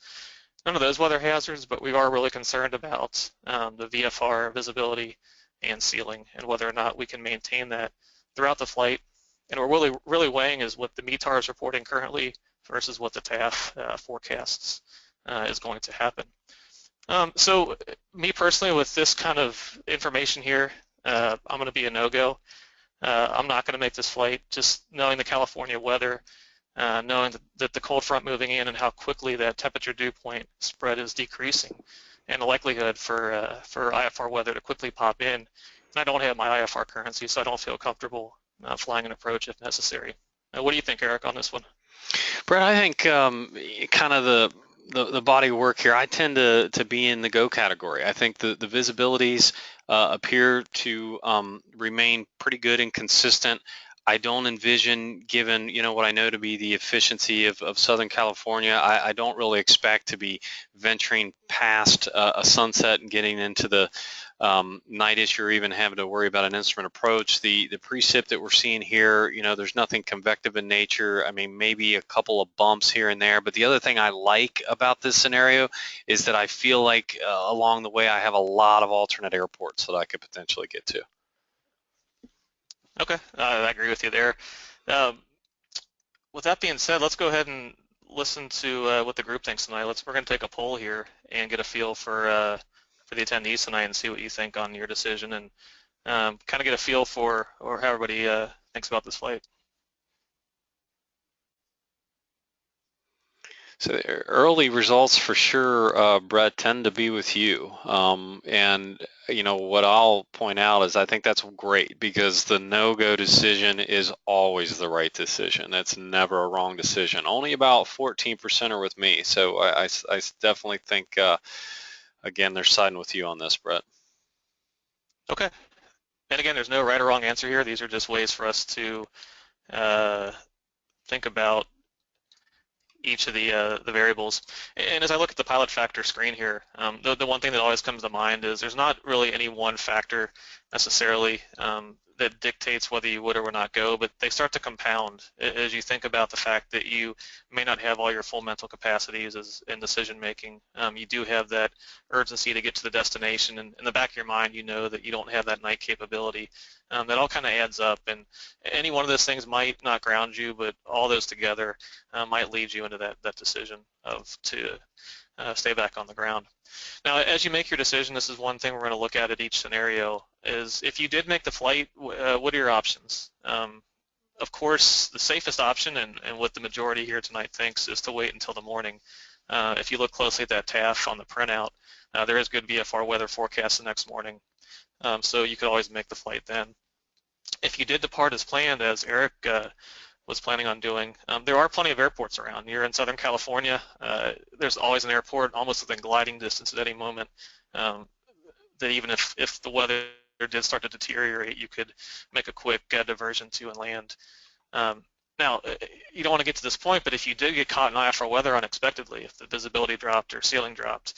none of those weather hazards, but we are really concerned about the VFR visibility and ceiling and whether or not we can maintain that throughout the flight. And we're really weighing is what the METAR is reporting currently versus what the TAF forecasts is going to happen. So me personally, with this kind of information here, I'm going to be a no-go. I'm not going to make this flight, just knowing the California weather, knowing that the cold front moving in and how quickly that temperature dew point spread is decreasing, and the likelihood for IFR weather to quickly pop in. And I don't have my IFR currency, so I don't feel comfortable flying an approach if necessary. What do you think, Eric, on this one? Brett, I think kind of the body of work here, I tend to be in the go category. I think the visibilities appear to remain pretty good and consistent. I don't envision, given what I know to be the efficiency of Southern California, I don't really expect to be venturing past a sunset and getting into the night-ish or even having to worry about an instrument approach. The precip that we're seeing here, there's nothing convective in nature. I mean, maybe a couple of bumps here and there. But the other thing I like about this scenario is that I feel like along the way I have a lot of alternate airports that I could potentially get to. Okay, I agree with you there. With that being said, let's go ahead and listen to what the group thinks tonight. We're going to take a poll here and get a feel for the attendees tonight and see what you think on your decision, and kind of get a feel for how everybody thinks about this flight. So early results for sure, Brett, tend to be with you. And what I'll point out is I think that's great, because the no-go decision is always the right decision. It's never a wrong decision. Only about 14% are with me. So I definitely think, again, they're siding with you on this, Brett. Okay. And again, there's no right or wrong answer here. These are just ways for us to think about each of the variables. And as I look at the pilot factor screen here, the one thing that always comes to mind is there's not really any one factor necessarily that dictates whether you would or would not go, but they start to compound as you think about the fact that you may not have all your full mental capacities in decision making. You do have that urgency to get to the destination, and in the back of your mind you know that you don't have that night capability. That all kind of adds up, and any one of those things might not ground you, but all those together might lead you into that decision to stay back on the ground. Now, as you make your decision, this is one thing we're going to look at each scenario, is if you did make the flight, what are your options? Of course, the safest option, and what the majority here tonight thinks, is to wait until the morning. If you look closely at that TAF on the printout, there is good VFR weather forecast the next morning, so you could always make the flight then. If you did depart as planned, as Eric was planning on doing, there are plenty of airports around. You're in Southern California. There's always an airport almost within gliding distance at any moment, that even if the weather did start to deteriorate, you could make a quick diversion to and land. Now, you don't want to get to this point, but if you did get caught in IFR weather unexpectedly, if the visibility dropped or ceiling dropped,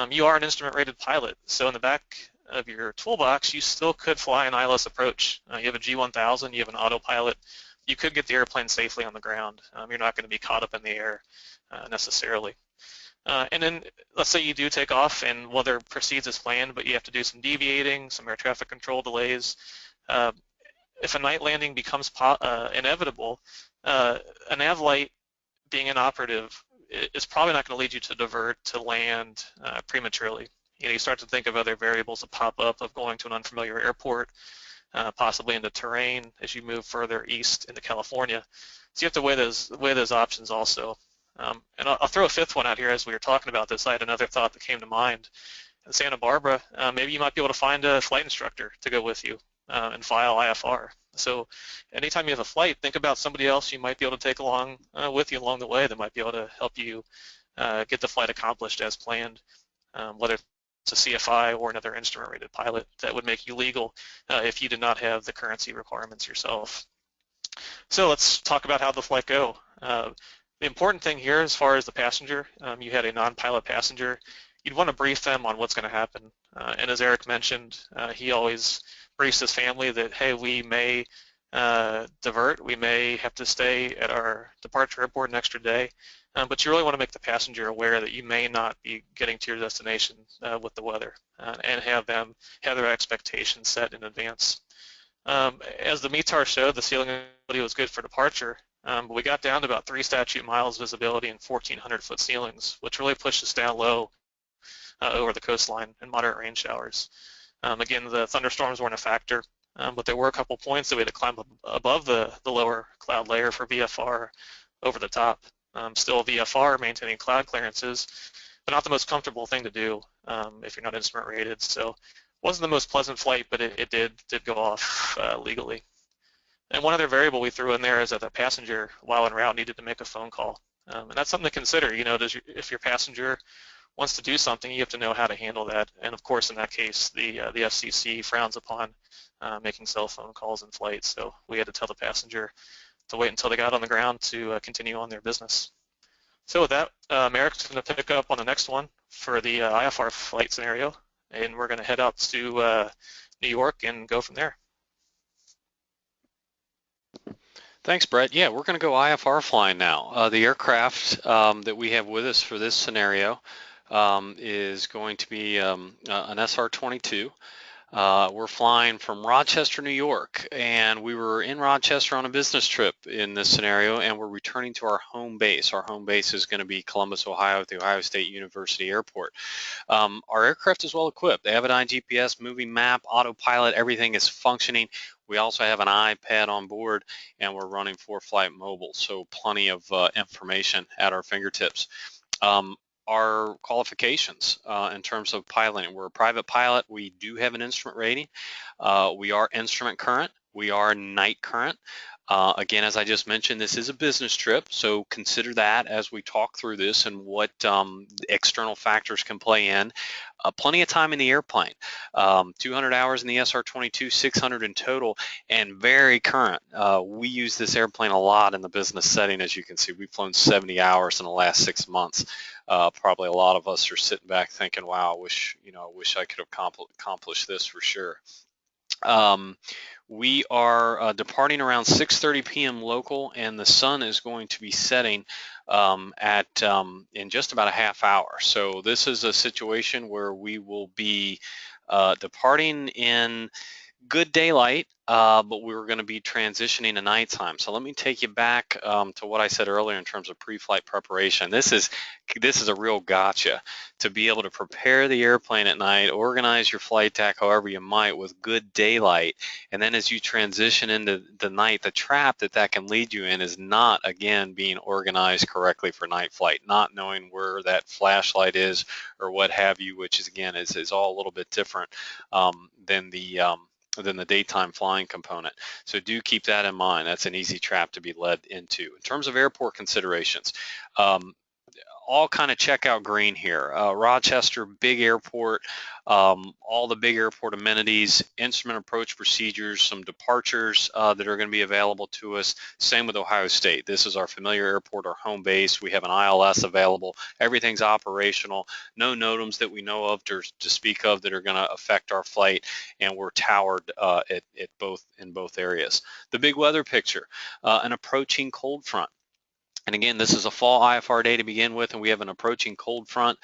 you are an instrument-rated pilot. So in the back of your toolbox, you still could fly an ILS approach. You have a G1000, you have an autopilot. You could get the airplane safely on the ground. You're not going to be caught up in the air necessarily. And then let's say you do take off and weather proceeds as planned, but you have to do some deviating, some air traffic control delays. If a night landing becomes inevitable, a nav light being inoperative is probably not going to lead you to divert to land prematurely. You start to think of other variables that pop up of going to an unfamiliar airport, possibly into terrain as you move further east into California. So you have to weigh those options also. And I'll throw a fifth one out here as we were talking about this. I had another thought that came to mind. In Santa Barbara, maybe you might be able to find a flight instructor to go with you and file IFR. So anytime you have a flight, think about somebody else you might be able to take along with you along the way that might be able to help you get the flight accomplished as planned, whether it's a CFI or another instrument-rated pilot that would make you legal if you did not have the currency requirements yourself. So let's talk about how the flight go. The important thing here, as far as the passenger, you had a non-pilot passenger, you'd want to brief them on what's going to happen. And as Eric mentioned, he always briefs his family that, hey, we may divert, we may have to stay at our departure airport an extra day. But you really want to make the passenger aware that you may not be getting to your destination with the weather, and have them have their expectations set in advance. As the METAR showed, the ceiling visibility was good for departure, but we got down to about 3 statute miles visibility and 1,400-foot ceilings, which really pushed us down low over the coastline in moderate rain showers. Again, the thunderstorms weren't a factor. but there were a couple points that we had to climb above the lower cloud layer for VFR over the top. Still VFR, maintaining cloud clearances, but not the most comfortable thing to do if you're not instrument rated. So wasn't the most pleasant flight, but it did go off legally. And one other variable we threw in there is that the passenger, while en route, needed to make a phone call. And that's something to consider. You know, if your passenger wants to do something, you have to know how to handle that. And of course, in that case, the FCC frowns upon making cell phone calls in flight. So we had to tell the passenger to wait until they got on the ground to continue on their business. So with that, Merrick's going to pick up on the next one for the IFR flight scenario, and we're going to head out to New York and go from there. Thanks, Brett. Yeah, we're going to go IFR flying now. The aircraft that we have with us for this scenario is going to be an SR-22. We're flying from Rochester, New York, and we were in Rochester on a business trip in this scenario, and we're returning to our home base. Our home base is going to be Columbus, Ohio, at the Ohio State University Airport. Our aircraft is well equipped. They have an iGPS, moving map, autopilot, everything is functioning. We also have an iPad on board, and we're running ForeFlight Mobile, so plenty of information at our fingertips. Our qualifications in terms of piloting. We're a private pilot. We do have an instrument rating. We are instrument current. We are night current. Again, as I just mentioned, this is a business trip, so consider that as we talk through this and what external factors can play in. Plenty of time in the airplane, 200 hours in the SR-22, 600 in total, and very current. We use this airplane a lot in the business setting. As you can see, we've flown 70 hours in the last 6 months. Probably a lot of us are sitting back thinking, wow, I wish I could have accomplished this for sure. We are departing around 6:30 p.m. local, and the sun is going to be setting in just about a half hour. So this is a situation where we will be departing in good daylight, but we're going to be transitioning to nighttime. So let me take you back to what I said earlier in terms of pre-flight preparation. This is a real gotcha to be able to prepare the airplane at night, organize your flight deck however you might with good daylight, and then as you transition into the night, the trap that can lead you in is not, again, being organized correctly for night flight, not knowing where that flashlight is or what have you, which is, again, is all a little bit different than the daytime flying component. So do keep that in mind. That's an easy trap to be led into. In terms of airport considerations, all kind of check out green here. Rochester, big airport, all the big airport amenities, instrument approach procedures, some departures that are going to be available to us. Same with Ohio State. This is our familiar airport, our home base. We have an ILS available. Everything's operational. No NOTAMs that we know of to speak of that are going to affect our flight, and we're towered in both areas. The big weather picture, an approaching cold front. And again, this is a fall IFR day to begin with, and we have an approaching cold front.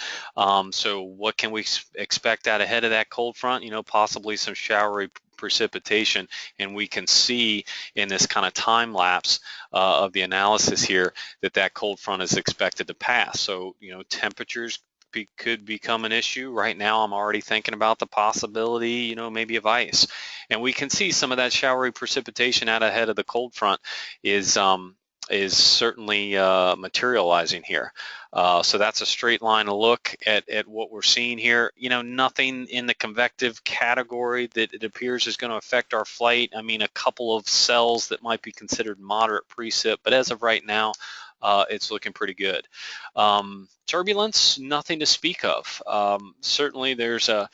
So what can we expect out ahead of that cold front? Possibly some showery precipitation, and we can see in this kind of time lapse of the analysis here that cold front is expected to pass. So, temperatures could become an issue. Right now, I'm already thinking about the possibility, maybe of ice. And we can see some of that showery precipitation out ahead of the cold front is certainly materializing here. So that's a straight line look at what we're seeing here. Nothing in the convective category that it appears is going to affect our flight. I mean, a couple of cells that might be considered moderate precip, but as of right now, it's looking pretty good. Turbulence, nothing to speak of. Certainly there's an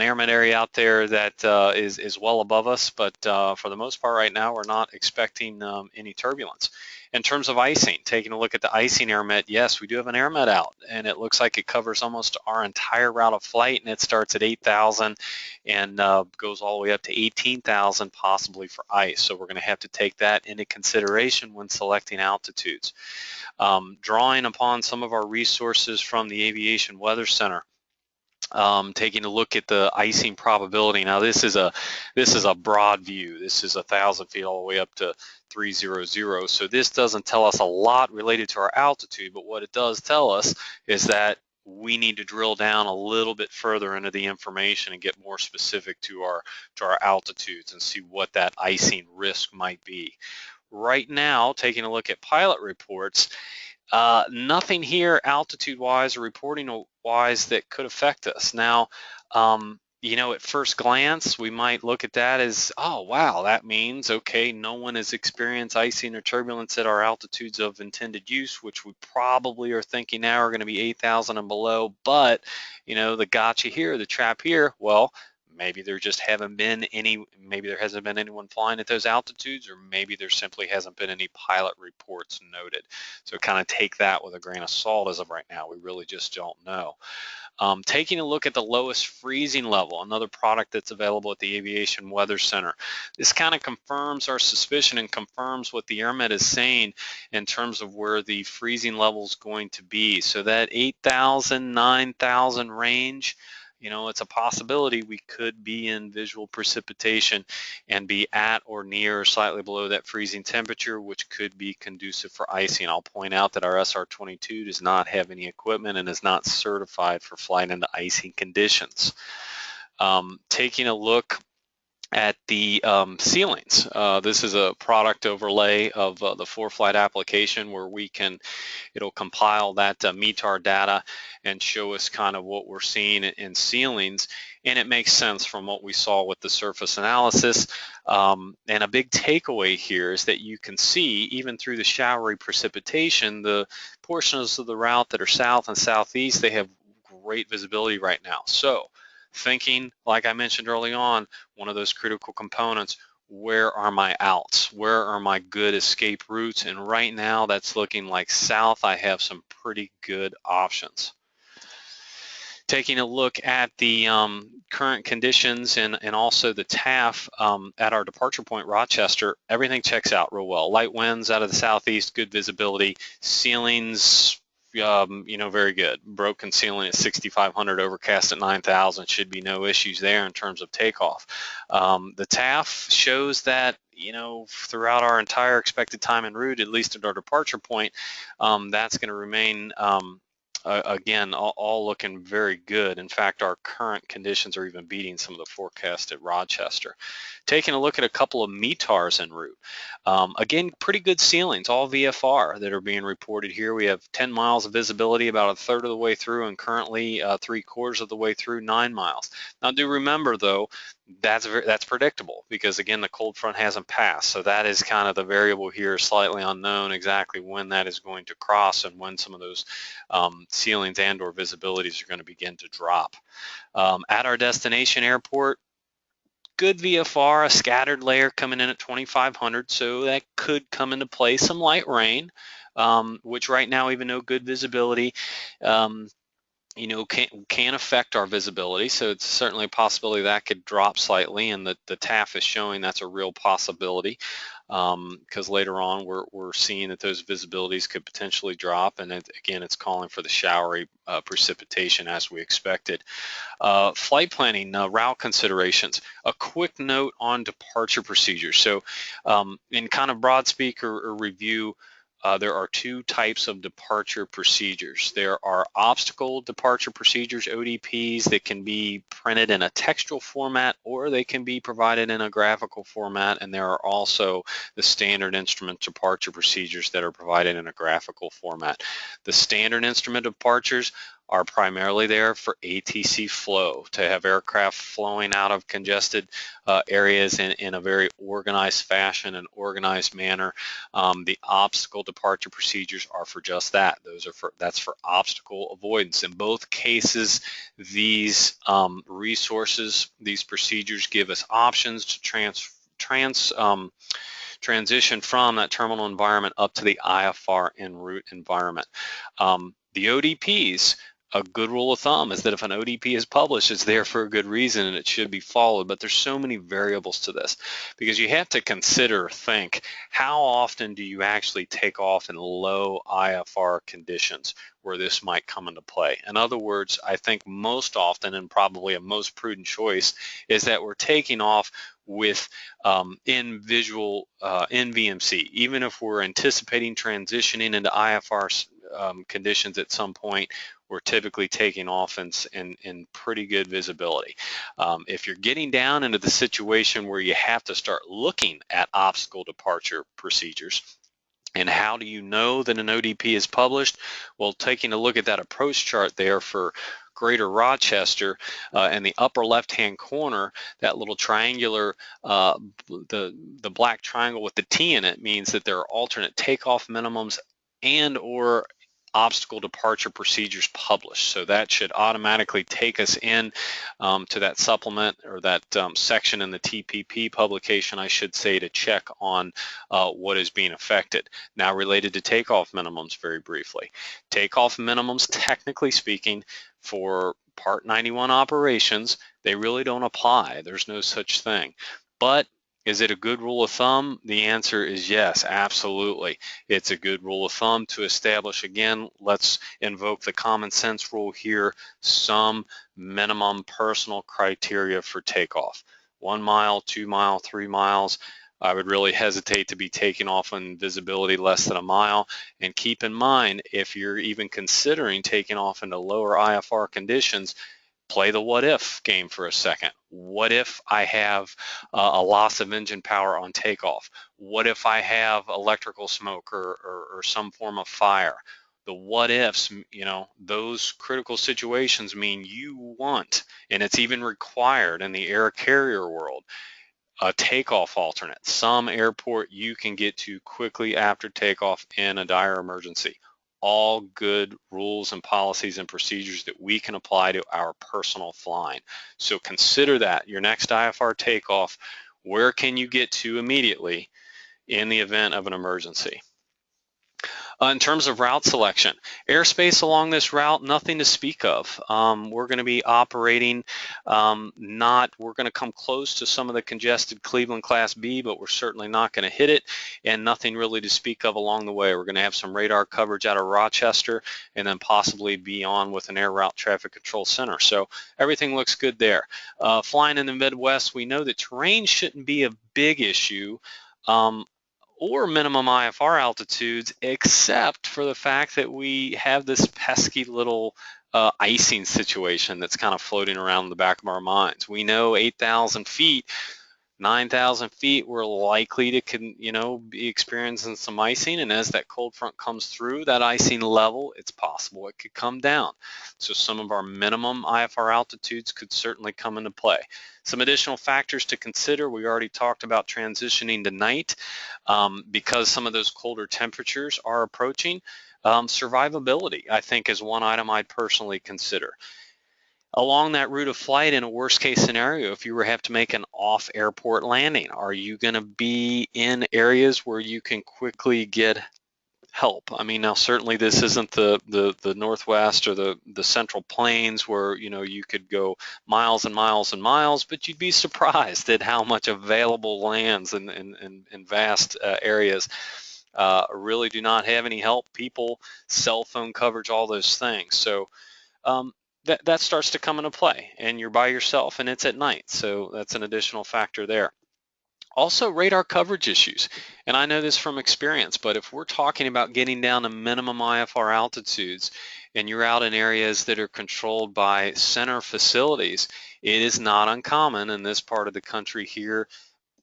airmet area out there that is well above us, but for the most part right now, we're not expecting any turbulence. In terms of icing, taking a look at the icing airmet, yes, we do have an airmet out, and it looks like it covers almost our entire route of flight, and it starts at 8,000 and goes all the way up to 18,000 possibly for ice. So we're going to have to take that into consideration when selecting altitudes. Drawing upon some of our resources from the Aviation Weather Center, taking a look at the icing probability. Now this is a broad view. This is 1,000 feet all the way up to 300. So this doesn't tell us a lot related to our altitude, but what it does tell us is that we need to drill down a little bit further into the information and get more specific to our altitudes and see what that icing risk might be. Right now, taking a look at pilot reports, nothing here altitude-wise or reporting-wise that could affect us. Now, you know, at first glance, we might look at that as, oh, wow, that means, okay, no one has experienced icing or turbulence at our altitudes of intended use, which we probably are thinking now are going to be 8,000 and below. But, you know, the gotcha here, the trap here, well, maybe there just haven't been any, maybe there hasn't been anyone flying at those altitudes, or maybe there simply hasn't been any pilot reports noted. So kind of take that with a grain of salt as of right now. We really just don't know. Taking a look at the lowest freezing level, another product that's available at the Aviation Weather Center. This kind of confirms our suspicion and confirms what the AirMet is saying in terms of where the freezing level is going to be. So that 8,000, 9,000 range, you know, it's a possibility we could be in visual precipitation and be at or near or slightly below that freezing temperature, which could be conducive for icing. I'll point out that our SR-22 does not have any equipment and is not certified for flight into icing conditions. Taking a look at the ceilings. This is a product overlay of the ForeFlight application where it'll compile that METAR data and show us kind of what we're seeing in ceilings, and it makes sense from what we saw with the surface analysis. And a big takeaway here is that you can see, even through the showery precipitation, the portions of the route that are south and southeast, they have great visibility right now. So thinking, like I mentioned early on, one of those critical components, where are my outs? Where are my good escape routes? And right now that's looking like south. I have some pretty good options. Taking a look at the current conditions and also the TAF at our departure point, Rochester, everything checks out real well. Light winds out of the southeast, good visibility. Ceilings, you know, very good. Broken ceiling at 6,500, overcast at 9,000. Should be no issues there in terms of takeoff. The TAF shows that, you know, throughout our entire expected time en route, at least at our departure point, that's going to remain again, all looking very good. In fact, our current conditions are even beating some of the forecast at Rochester. Taking a look at a couple of METARs en route. Again, pretty good ceilings, all VFR that are being reported here. We have 10 miles of visibility, about a third of the way through, and currently 3/4 of the way through, 9 miles. Now, do remember, though, that's predictable because, again, the cold front hasn't passed. So that is kind of the variable here, slightly unknown exactly when that is going to cross and when some of those ceilings and or visibilities are going to begin to drop. At our destination airport, good VFR, a scattered layer coming in at 2,500, so that could come into play. Some light rain, which right now, even though good visibility, you know, can affect our visibility. So it's certainly a possibility that could drop slightly, and the TAF is showing that's a real possibility because later on we're seeing that those visibilities could potentially drop, and again, it's calling for the showery precipitation as we expected. Flight planning, route considerations. A quick note on departure procedures. So in kind of broad speak or review, there are two types of departure procedures. There are obstacle departure procedures, ODPs, that can be printed in a textual format or they can be provided in a graphical format, and there are also the standard instrument departure procedures that are provided in a graphical format. The standard instrument departures are primarily there for ATC flow, to have aircraft flowing out of congested areas in a very organized fashion and organized manner. The obstacle departure procedures are for just that. That's for obstacle avoidance. In both cases, these resources, these procedures give us options to transition from that terminal environment up to the IFR en route environment. The ODPs, a good rule of thumb is that if an ODP is published, it's there for a good reason and it should be followed. But there's so many variables to this because you have to think, how often do you actually take off in low IFR conditions where this might come into play? In other words, I think most often, and probably a most prudent choice, is that we're taking off with in VMC, even if we're anticipating transitioning into IFR conditions at some point, we're typically taking off in pretty good visibility. If you're getting down into the situation where you have to start looking at obstacle departure procedures, and how do you know that an ODP is published? Well, taking a look at that approach chart there for Greater Rochester, in the upper left-hand corner, that little triangular, the black triangle with the T in it means that there are alternate takeoff minimums and or obstacle departure procedures published. So that should automatically take us in to that supplement, or that section in the TPP publication, I should say, to check on what is being affected. Now, related to takeoff minimums, very briefly. Takeoff minimums, technically speaking, for Part 91 operations, they really don't apply. There's no such thing. But is it a good rule of thumb? The answer is yes, absolutely. It's a good rule of thumb to establish, again, let's invoke the common sense rule here, some minimum personal criteria for takeoff. 1 mile, 2 mile, 3 miles. I would really hesitate to be taking off on visibility less than a mile. And keep in mind, if you're even considering taking off into lower IFR conditions, play the what if game for a second. What if I have a loss of engine power on takeoff? What if I have electrical smoke or some form of fire? The what ifs, those critical situations mean you want, and it's even required in the air carrier world, a takeoff alternate, some airport you can get to quickly after takeoff in a dire emergency. All good rules and policies and procedures that we can apply to our personal flying. So consider that your next IFR takeoff, where can you get to immediately in the event of an emergency? In terms of route selection, airspace along this route, nothing to speak of. We're going to be operating we're going to come close to some of the congested Cleveland Class B, but we're certainly not going to hit it, and nothing really to speak of along the way. We're going to have some radar coverage out of Rochester, and then possibly be on with an air route traffic control center. So everything looks good there. Flying in the Midwest, we know that terrain shouldn't be a big issue. Or minimum IFR altitudes, except for the fact that we have this pesky little icing situation that's kind of floating around in the back of our minds. We know 8,000 feet, 9,000 feet, we're likely to be experiencing some icing, and as that cold front comes through, that icing level, it's possible it could come down. So some of our minimum IFR altitudes could certainly come into play. Some additional factors to consider, we already talked about transitioning to night, because some of those colder temperatures are approaching. Survivability, I think, is one item I'd personally consider. Along that route of flight, in a worst case scenario, if you were have to make an off airport landing, are you going to be in areas where you can quickly get help? I mean, now certainly this isn't the Northwest or the Central Plains where you could go miles and miles and miles, but you'd be surprised at how much available lands in vast areas really do not have any help, people, cell phone coverage, all those things. So that starts to come into play, and you're by yourself and it's at night, so that's an additional factor there. Also, radar coverage issues, and I know this from experience, but if we're talking about getting down to minimum IFR altitudes and you're out in areas that are controlled by center facilities, it is not uncommon in this part of the country here,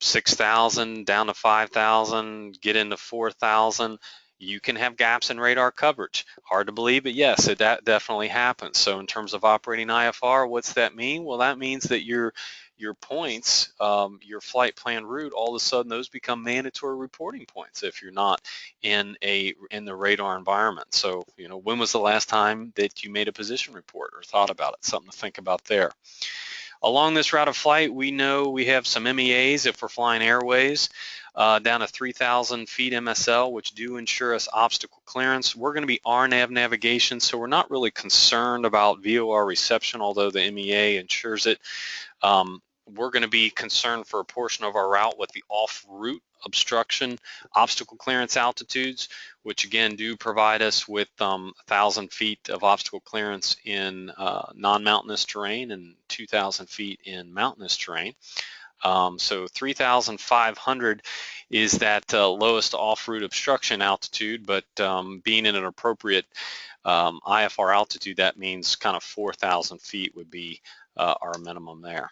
6,000 down to 5,000, get into 4,000, you can have gaps in radar coverage. Hard to believe, but yes, that definitely happens. So in terms of operating IFR, what's that mean? Well, that means that your points, your flight plan route, all of a sudden those become mandatory reporting points if you're not in the radar environment. So, when was the last time that you made a position report or thought about it? Something to think about there. Along this route of flight, we know we have some MEAs if we're flying airways, down to 3,000 feet MSL, which do ensure us obstacle clearance. We're going to be RNAV navigation, so we're not really concerned about VOR reception, although the MEA ensures it. We're going to be concerned for a portion of our route with the off-route obstruction obstacle clearance altitudes, which again do provide us with 1,000 feet of obstacle clearance in non-mountainous terrain and 2,000 feet in mountainous terrain. So 3,500 is that lowest off-route obstruction altitude, but being in an appropriate IFR altitude, that means kind of 4,000 feet would be our minimum there.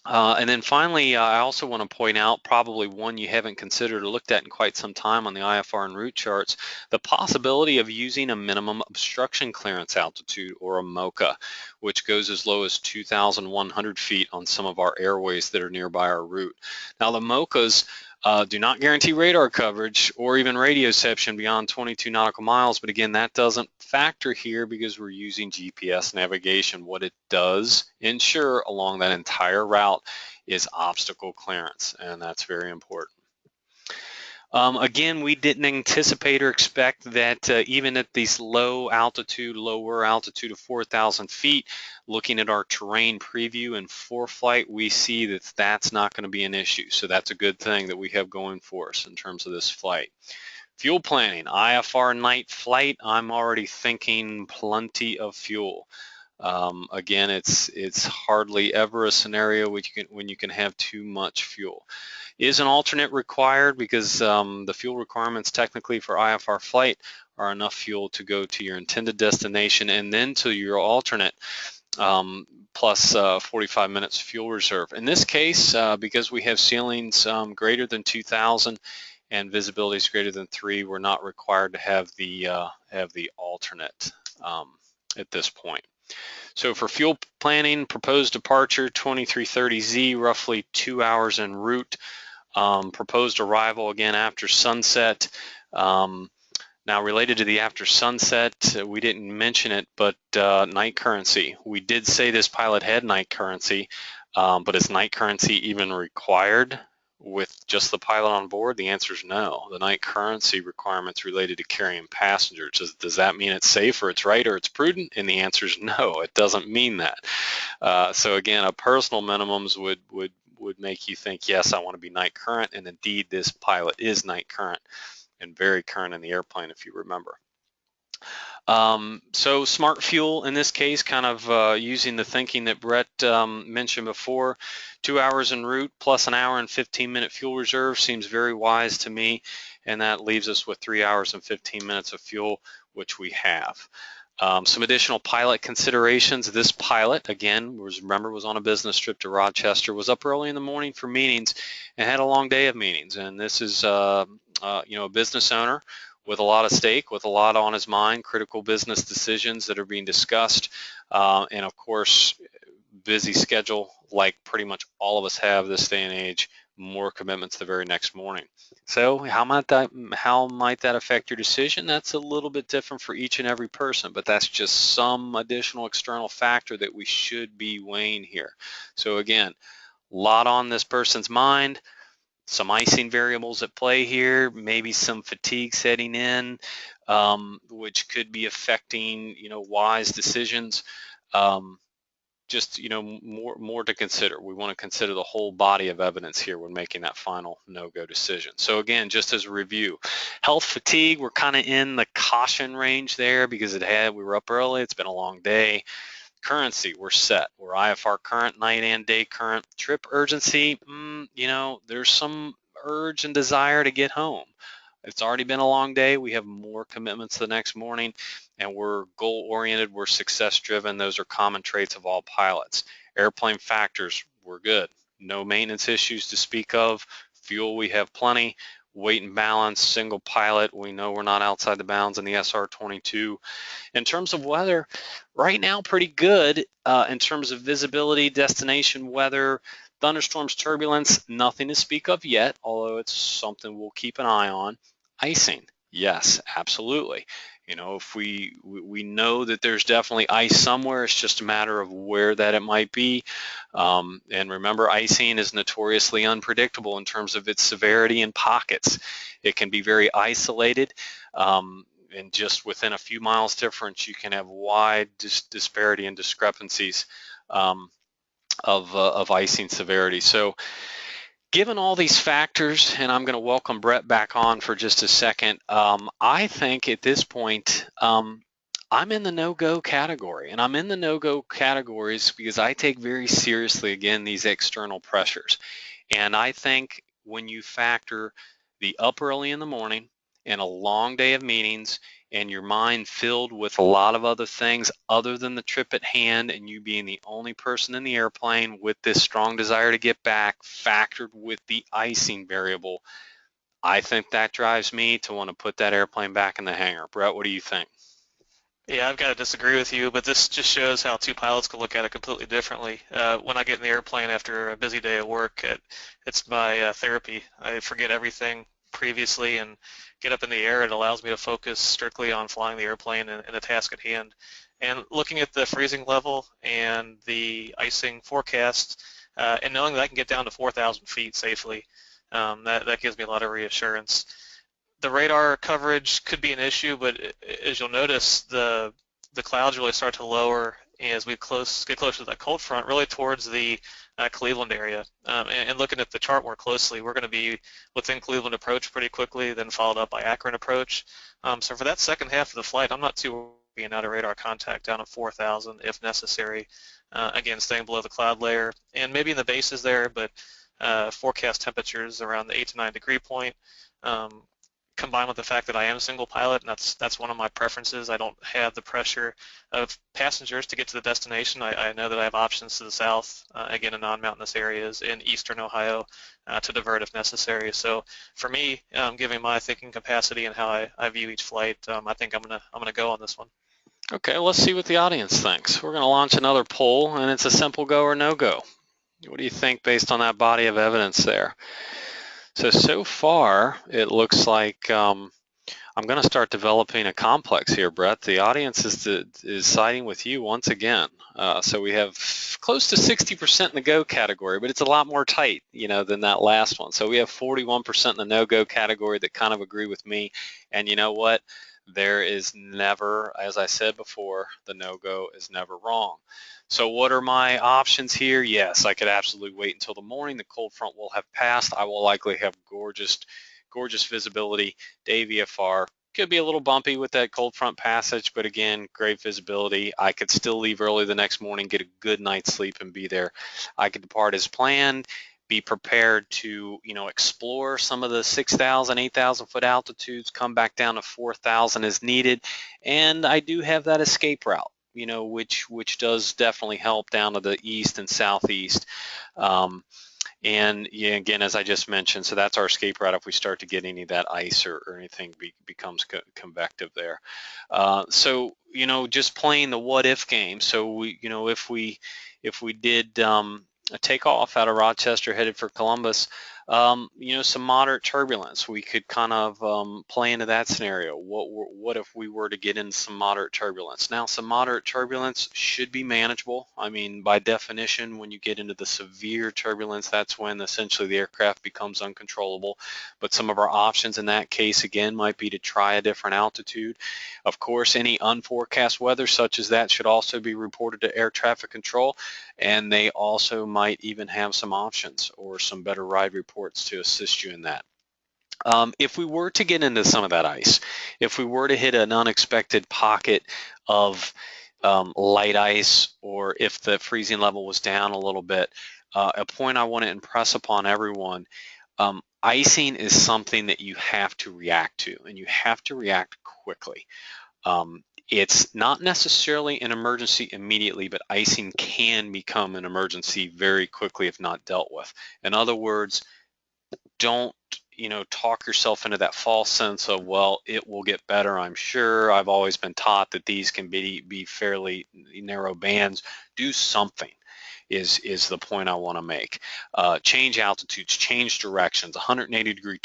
And then finally, I also want to point out probably one you haven't considered or looked at in quite some time on the IFR and route charts, the possibility of using a minimum obstruction clearance altitude, or a MOCA, which goes as low as 2,100 feet on some of our airways that are nearby our route. Now, the MOCAs do not guarantee radar coverage or even radioception beyond 22 nautical miles, but again, that doesn't factor here because we're using GPS navigation. What it does ensure along that entire route is obstacle clearance, and that's very important. Again, we didn't anticipate or expect that even at these lower altitude of 4,000 feet, looking at our terrain preview and flight, we see that that's not going to be an issue. So that's a good thing that we have going for us in terms of this flight. Fuel planning, IFR night flight, I'm already thinking plenty of fuel. Again, it's hardly ever a scenario when you can have too much fuel. Is an alternate required? Because the fuel requirements technically for IFR flight are enough fuel to go to your intended destination and then to your alternate, plus 45 minutes fuel reserve. In this case, because we have ceilings greater than 2,000 and visibility is greater than 3, we're not required to have the alternate at this point. So for fuel planning, proposed departure 2330Z, roughly 2 hours en route. Proposed arrival again after sunset. Now, related to the after sunset, we didn't mention it, but night currency. We did say this pilot had night currency, but is night currency even required with just the pilot on board? The answer is no. The night currency requirements related to carrying passengers. Does that mean it's safe or it's right or it's prudent? And the answer is no, it doesn't mean that. So again, a personal minimums would make you think, yes, I want to be night current, and indeed this pilot is night current and very current in the airplane, if you remember. So smart fuel in this case, kind of using the thinking that Bret mentioned before, 2 hours en route plus an hour and 15-minute fuel reserve seems very wise to me, and that leaves us with 3 hours and 15 minutes of fuel, which we have. Some additional pilot considerations. This pilot, again, remember, was on a business trip to Rochester, was up early in the morning for meetings and had a long day of meetings. And this is, a business owner with a lot of stake, with a lot on his mind, critical business decisions that are being discussed, and of course, busy schedule like pretty much all of us have this day and age, more commitments the very next morning. So how might that affect your decision? That's a little bit different for each and every person, but that's just some additional external factor that we should be weighing here. So again, a lot on this person's mind, some icing variables at play here, maybe some fatigue setting in, which could be affecting, wise decisions. Just more to consider. We want to consider the whole body of evidence here when making that final no-go decision. So again, just as a review, health fatigue, we're kind of in the caution range there because we were up early, it's been a long day. Currency, we're set. We're IFR current, night and day current. Trip urgency, there's some urge and desire to get home. It's already been a long day. We have more commitments the next morning, and we're goal-oriented, we're success-driven. Those are common traits of all pilots. Airplane factors, we're good. No maintenance issues to speak of. Fuel, we have plenty. Weight and balance, single pilot, we know we're not outside the bounds in the SR-22. In terms of weather, right now pretty good in terms of visibility, destination weather, thunderstorms, turbulence, nothing to speak of yet, although it's something we'll keep an eye on. Icing, yes, absolutely. If we know that there's definitely ice somewhere, it's just a matter of where that it might be. And remember, icing is notoriously unpredictable in terms of its severity in pockets. It can be very isolated, and just within a few miles difference, you can have wide disparity and discrepancies of icing severity. So given all these factors, and I'm going to welcome Bret back on for just a second, I think at this point, I'm in the no-go category, and I'm in the no-go categories because I take very seriously, again, these external pressures. And I think when you factor the up early in the morning and a long day of meetings and your mind filled with a lot of other things other than the trip at hand, and you being the only person in the airplane with this strong desire to get back, factored with the icing variable, I think that drives me to want to put that airplane back in the hangar. Brett, what do you think? Yeah, I've got to disagree with you, but this just shows how two pilots can look at it completely differently. When I get in the airplane after a busy day at work, it's my therapy. I forget everything previously and get up in the air. It allows me to focus strictly on flying the airplane and the task at hand. And looking at the freezing level and the icing forecast, and knowing that I can get down to 4,000 feet safely, that gives me a lot of reassurance. The radar coverage could be an issue, but as you'll notice, the clouds really start to lower as we get closer to that cold front, really towards the Cleveland area. And looking at the chart more closely, we're going to be within Cleveland approach pretty quickly, then followed up by Akron approach. So for that second half of the flight, I'm not too worried being out of radar contact down at 4,000 if necessary. Again, staying below the cloud layer and maybe in the bases there, but forecast temperatures around the 8 to 9 degree point. Combined with the fact that I am a single pilot, and that's one of my preferences. I don't have the pressure of passengers to get to the destination. I know that I have options to the south, again, in non-mountainous areas in eastern Ohio to divert if necessary. So for me, given my thinking capacity and how I view each flight, I think I'm gonna go on this one. Okay, let's see what the audience thinks. We're going to launch another poll, and it's a simple go or no go. What do you think based on that body of evidence there? So far, it looks like I'm going to start developing a complex here, Brett. The audience is siding with you once again. So we have close to 60% in the go category, but it's a lot more tight, than that last one. So we have 41% in the no-go category that kind of agree with me. And you know what? There is never, as I said before, the no-go is never wrong. So what are my options here? Yes, I could absolutely wait until the morning. The cold front will have passed. I will likely have gorgeous visibility, day VFR. Could be a little bumpy with that cold front passage, but again, great visibility. I could still leave early the next morning, get a good night's sleep and be there. I could depart as planned, be prepared to, explore some of the 6,000, 8,000 foot altitudes, come back down to 4,000 as needed. And I do have that escape route, which does definitely help down to the east and southeast. And yeah, again, as I just mentioned, so that's our escape route if we start to get any of that ice or anything becomes convective there. So, just playing the what if game. So we, if we did take off out of Rochester headed for Columbus, some moderate turbulence, we could kind of play into that scenario. What if we were to get into some moderate turbulence? Now, some moderate turbulence should be manageable. I mean, by definition, when you get into the severe turbulence, that's when essentially the aircraft becomes uncontrollable. But some of our options in that case, again, might be to try a different altitude. Of course, any unforecast weather such as that should also be reported to air traffic control, and they also might even have some options or some better ride reports to assist you in that. If we were to get into some of that ice, if we were to hit an unexpected pocket of light ice, or if the freezing level was down a little bit, a point I want to impress upon everyone, icing is something that you have to react to, and you have to react quickly. It's not necessarily an emergency immediately, but icing can become an emergency very quickly if not dealt with. In other words, don't talk yourself into that false sense of, well, it will get better, I'm sure. I've always been taught that these can be fairly narrow bands. Do something is the point I want to make. Change altitudes, change directions, 180-degree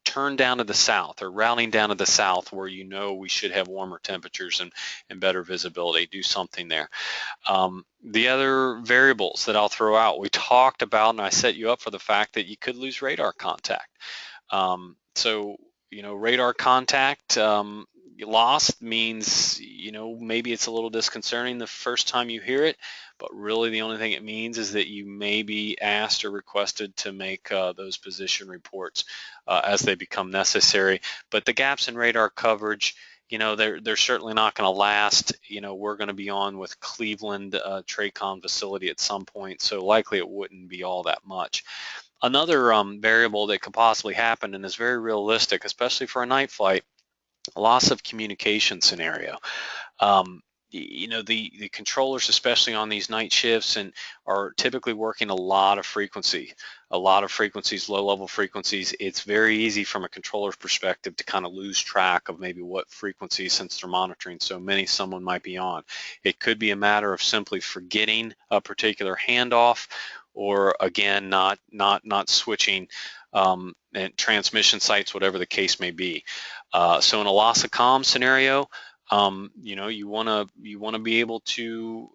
turn down to the south, or routing down to the south where we should have warmer temperatures and better visibility. Do something there. The other variables that I'll throw out, we talked about, and I set you up for the fact that you could lose radar contact. So radar contact lost means, maybe it's a little disconcerting the first time you hear it, but really the only thing it means is that you may be asked or requested to make those position reports as they become necessary. But the gaps in radar coverage, they're certainly not going to last. We're going to be on with Cleveland TRACON facility at some point, so likely it wouldn't be all that much. Another variable that could possibly happen and is very realistic, especially for a night flight, loss of communication scenario. The controllers, especially on these night shifts, and are typically working a lot of frequencies, low-level frequencies. It's very easy from a controller's perspective to kind of lose track of maybe what frequency, since they're monitoring so many, someone might be on. It could be a matter of simply forgetting a particular handoff, or again, not switching and transmission sites, whatever the case may be. So in a loss of comm scenario, you want to be able to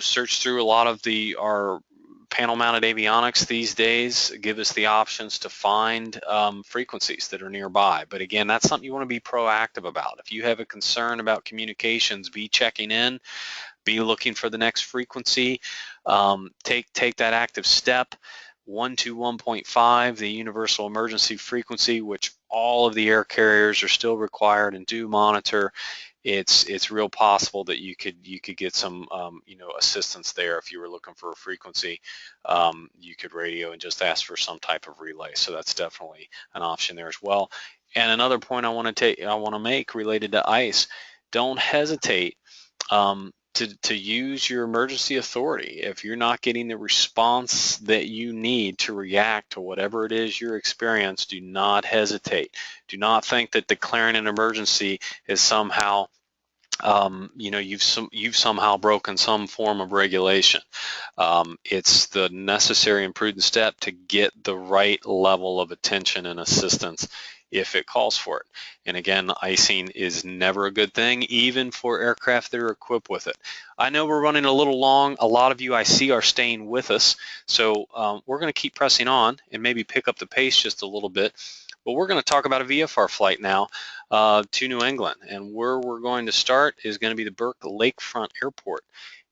search through a lot of our panel mounted avionics these days, give us the options to find frequencies that are nearby. But again, that's something you want to be proactive about. If you have a concern about communications, be checking in, be looking for the next frequency, take that active step. 121.5, the universal emergency frequency, which all of the air carriers are still required and do monitor. It's real possible that you could get some assistance there. If you were looking for a frequency, you could radio and just ask for some type of relay. So that's definitely an option there as well. And another point I want to make related to ICE: don't hesitate to use your emergency authority. If you're not getting the response that you need to react to whatever it is you're experiencing, do not hesitate. Do not think that declaring an emergency is somehow you've somehow broken some form of regulation. It's the necessary and prudent step to get the right level of attention and assistance if it calls for it. And again, icing is never a good thing, even for aircraft that are equipped with it. I know we're running a little long. A lot of you I see are staying with us, so we're going to keep pressing on and maybe pick up the pace just a little bit. But we're going to talk about a VFR flight now to New England, and where we're going to start is going to be the Burke Lakefront Airport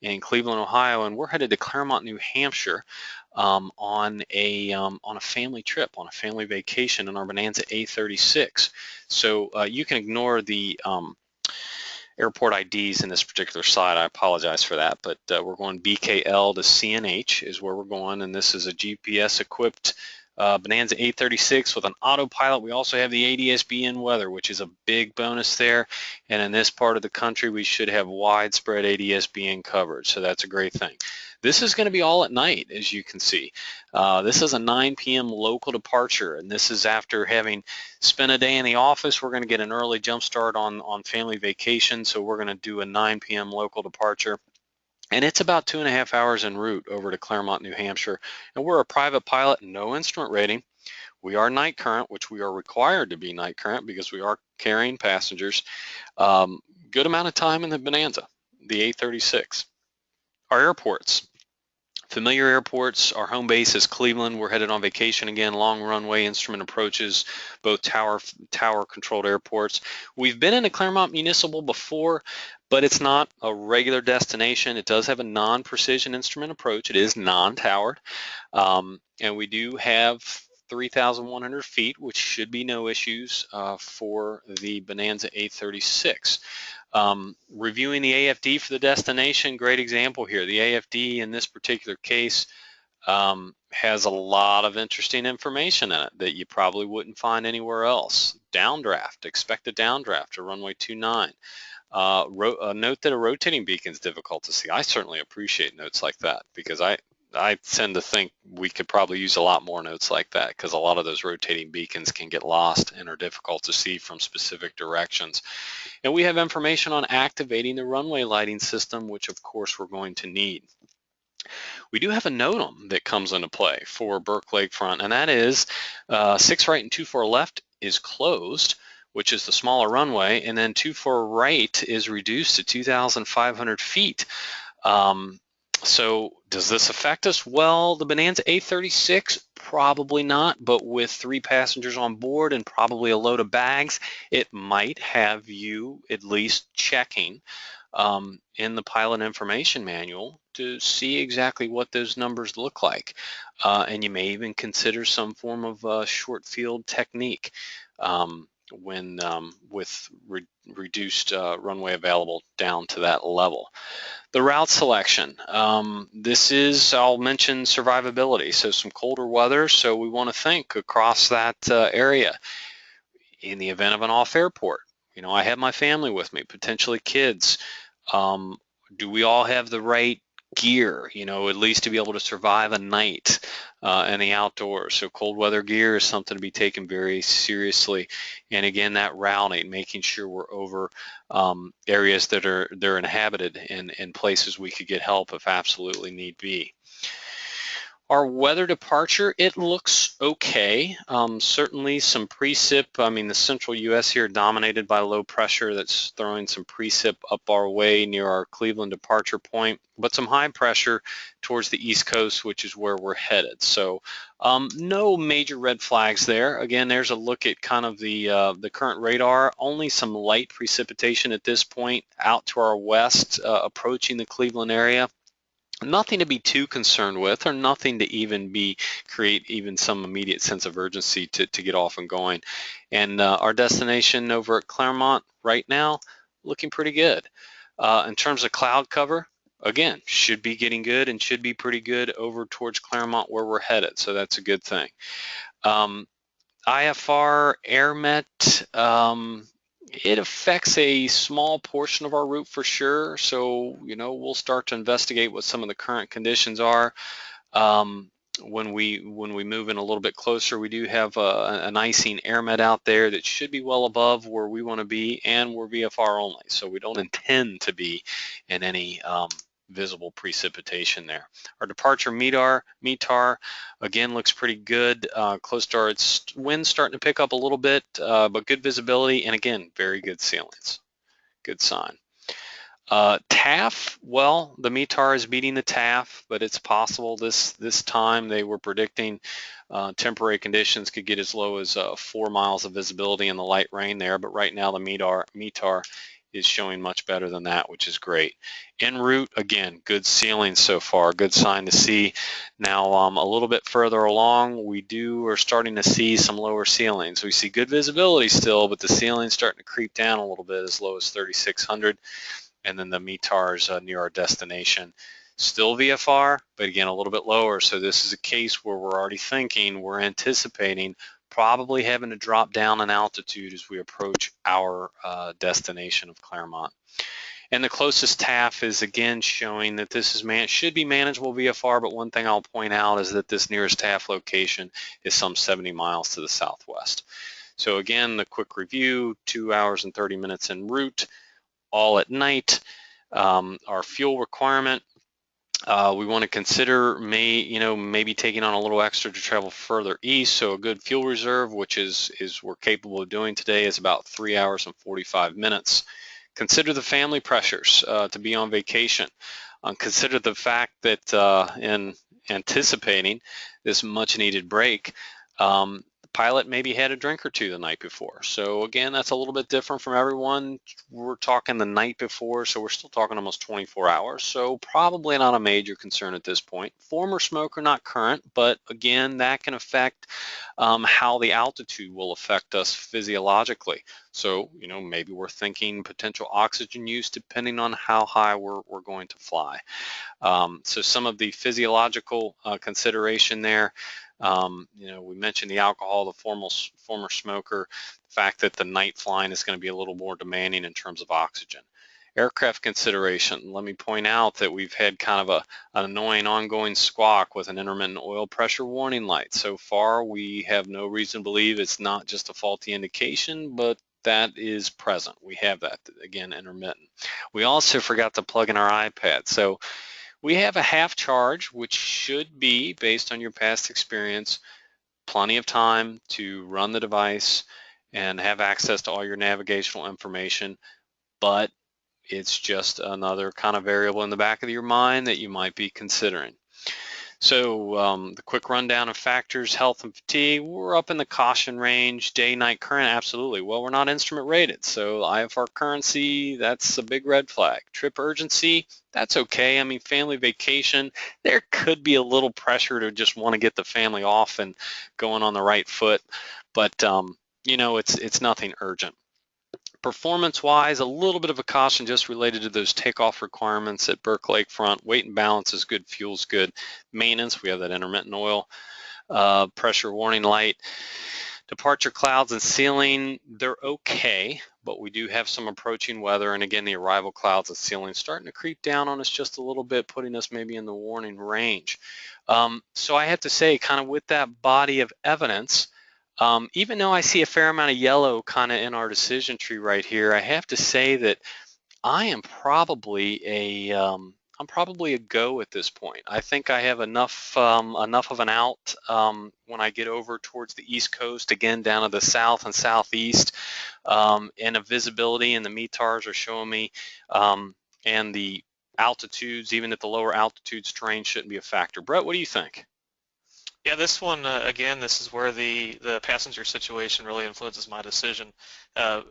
in Cleveland, Ohio, and we're headed to Claremont, New Hampshire on a family trip, on a family vacation in our Bonanza A36. So you can ignore the airport IDs in this particular slide. I apologize for that, but we're going BKL to CNH is where we're going, and this is a GPS equipped Bonanza 836 with an autopilot. We also have the ADS-BN weather, which is a big bonus there. And in this part of the country, we should have widespread ADS-BN coverage, so that's a great thing. This is going to be all at night, as you can see. This is a 9 p.m. local departure, and this is after having spent a day in the office. We're going to get an early jump start on family vacation, so we're going to do a 9 p.m. local departure. And it's about 2.5 hours en route over to Claremont, New Hampshire. And we're a private pilot, no instrument rating. We are night current, which we are required to be night current because we are carrying passengers. Good amount of time in the Bonanza, the 836. Our airports. Familiar airports. Our home base is Cleveland. We're headed on vacation again. Long runway, instrument approaches, both tower controlled airports. We've been in a Claremont Municipal before, but it's not a regular destination. It does have a non-precision instrument approach. It is non-towered, and we do have 3,100 feet, which should be no issues for the Bonanza 836. Reviewing the AFD for the destination, great example here. The AFD in this particular case has a lot of interesting information in it that you probably wouldn't find anywhere else. Downdraft, expect a downdraft to runway 29. Note that a rotating beacon is difficult to see. I certainly appreciate notes like that because I tend to think we could probably use a lot more notes like that because a lot of those rotating beacons can get lost and are difficult to see from specific directions. And we have information on activating the runway lighting system, which of course we're going to need. We do have a NOTAM that comes into play for Burke Lakefront, and that is 6 right and 24 left is closed, which is the smaller runway, and then 24 right is reduced to 2,500 feet. So does this affect us? Well, the Bonanza 836, probably not, but with 3 passengers on board and probably a load of bags, it might have you at least checking in the pilot information manual to see exactly what those numbers look like. And you may even consider some form of short field technique. with reduced runway available down to that level. The route selection. This is, I'll mention survivability. So some colder weather, so we want to think across that area. In the event of an off airport, I have my family with me, potentially kids. Do we all have the right gear, at least to be able to survive a night in the outdoors? So cold weather gear is something to be taken very seriously. And again, that routing, making sure we're over areas that they're inhabited and places we could get help if absolutely need be. Our weather departure, it looks okay. Certainly some precip. The central U.S. here dominated by low pressure that's throwing some precip up our way near our Cleveland departure point, but some high pressure towards the East Coast, which is where we're headed. So no major red flags there. Again, there's a look at kind of the current radar. Only some light precipitation at this point out to our west, approaching the Cleveland area. Nothing to be too concerned with, or nothing to create even some immediate sense of urgency to get off and going. And our destination over at Claremont right now, looking pretty good. In terms of cloud cover, again, should be getting good and should be pretty good over towards Claremont where we're headed, so that's a good thing. IFR, AirMet, it affects a small portion of our route for sure, so we'll start to investigate what some of the current conditions are. When we move in a little bit closer, we do have an icing AirMet out there that should be well above where we want to be, and we're VFR only, so we don't intend to be in any visible precipitation there. Our departure METAR again looks pretty good. Close to our wind starting to pick up a little bit, but good visibility, and again, very good ceilings. Good sign. TAF, well, the METAR is beating the TAF, but it's possible this time they were predicting temporary conditions could get as low as 4 miles of visibility in the light rain there, but right now the METAR is showing much better than that, which is great. En route, again, good ceiling so far, good sign to see. Now a little bit further along, we're starting to see some lower ceilings. We see good visibility still, but the ceiling's starting to creep down a little bit as low as 3,600, and then the METAR's near our destination. Still VFR, but again, a little bit lower. So this is a case where we're already thinking, we're anticipating probably having to drop down in altitude as we approach our destination of Claremont. And the closest TAF is again showing that this should be manageable VFR, but one thing I'll point out is that this nearest TAF location is some 70 miles to the southwest. So again, the quick review, 2 hours and 30 minutes en route, all at night. Our fuel requirement, we want to consider maybe taking on a little extra to travel further east. So a good fuel reserve, which is we're capable of doing today, is about 3 hours and 45 minutes. Consider the family pressures to be on vacation. Consider the fact that in anticipating this much needed break, the pilot maybe had a drink or two the night before. So again, that's a little bit different from everyone. We're talking the night before, so we're still talking almost 24 hours. So probably not a major concern at this point. Former smoker, not current, but again, that can affect how the altitude will affect us physiologically. So, maybe we're thinking potential oxygen use depending on how high we're going to fly. So some of the physiological consideration there, we mentioned the alcohol, the former smoker, the fact that the night flying is going to be a little more demanding in terms of oxygen. Aircraft consideration, let me point out that we've had kind of an annoying ongoing squawk with an intermittent oil pressure warning light. So far, we have no reason to believe it's not just a faulty indication, but that is present. We have that, again, intermittent. We also forgot to plug in our iPad. So we have a half charge, which should be, based on your past experience, plenty of time to run the device and have access to all your navigational information, but it's just another kind of variable in the back of your mind that you might be considering. So the quick rundown of factors, health and fatigue, we're up in the caution range. Day, night current, absolutely. Well, we're not instrument rated, so IFR currency, that's a big red flag. Trip urgency, that's okay. I mean, family vacation, there could be a little pressure to just want to get the family off and going on the right foot, but it's nothing urgent. Performance-wise, a little bit of a caution just related to those takeoff requirements at Burke Lakefront. Weight and balance is good, fuel's good. Maintenance, we have that intermittent oil. Pressure warning light. Departure clouds and ceiling, they're okay, but we do have some approaching weather, and again, the arrival clouds and ceiling starting to creep down on us just a little bit, putting us maybe in the warning range. So I have to say, kind of with that body of evidence, even though I see a fair amount of yellow kind of in our decision tree right here, I have to say that I am probably a go at this point. I think I have enough of an out when I get over towards the East Coast, again down to the south and southeast, and the visibility and the METARs are showing me, and the altitudes, even at the lower altitudes, terrain shouldn't be a factor. Brett, what do you think? Yeah, this one, again, this is where the passenger situation really influences my decision. The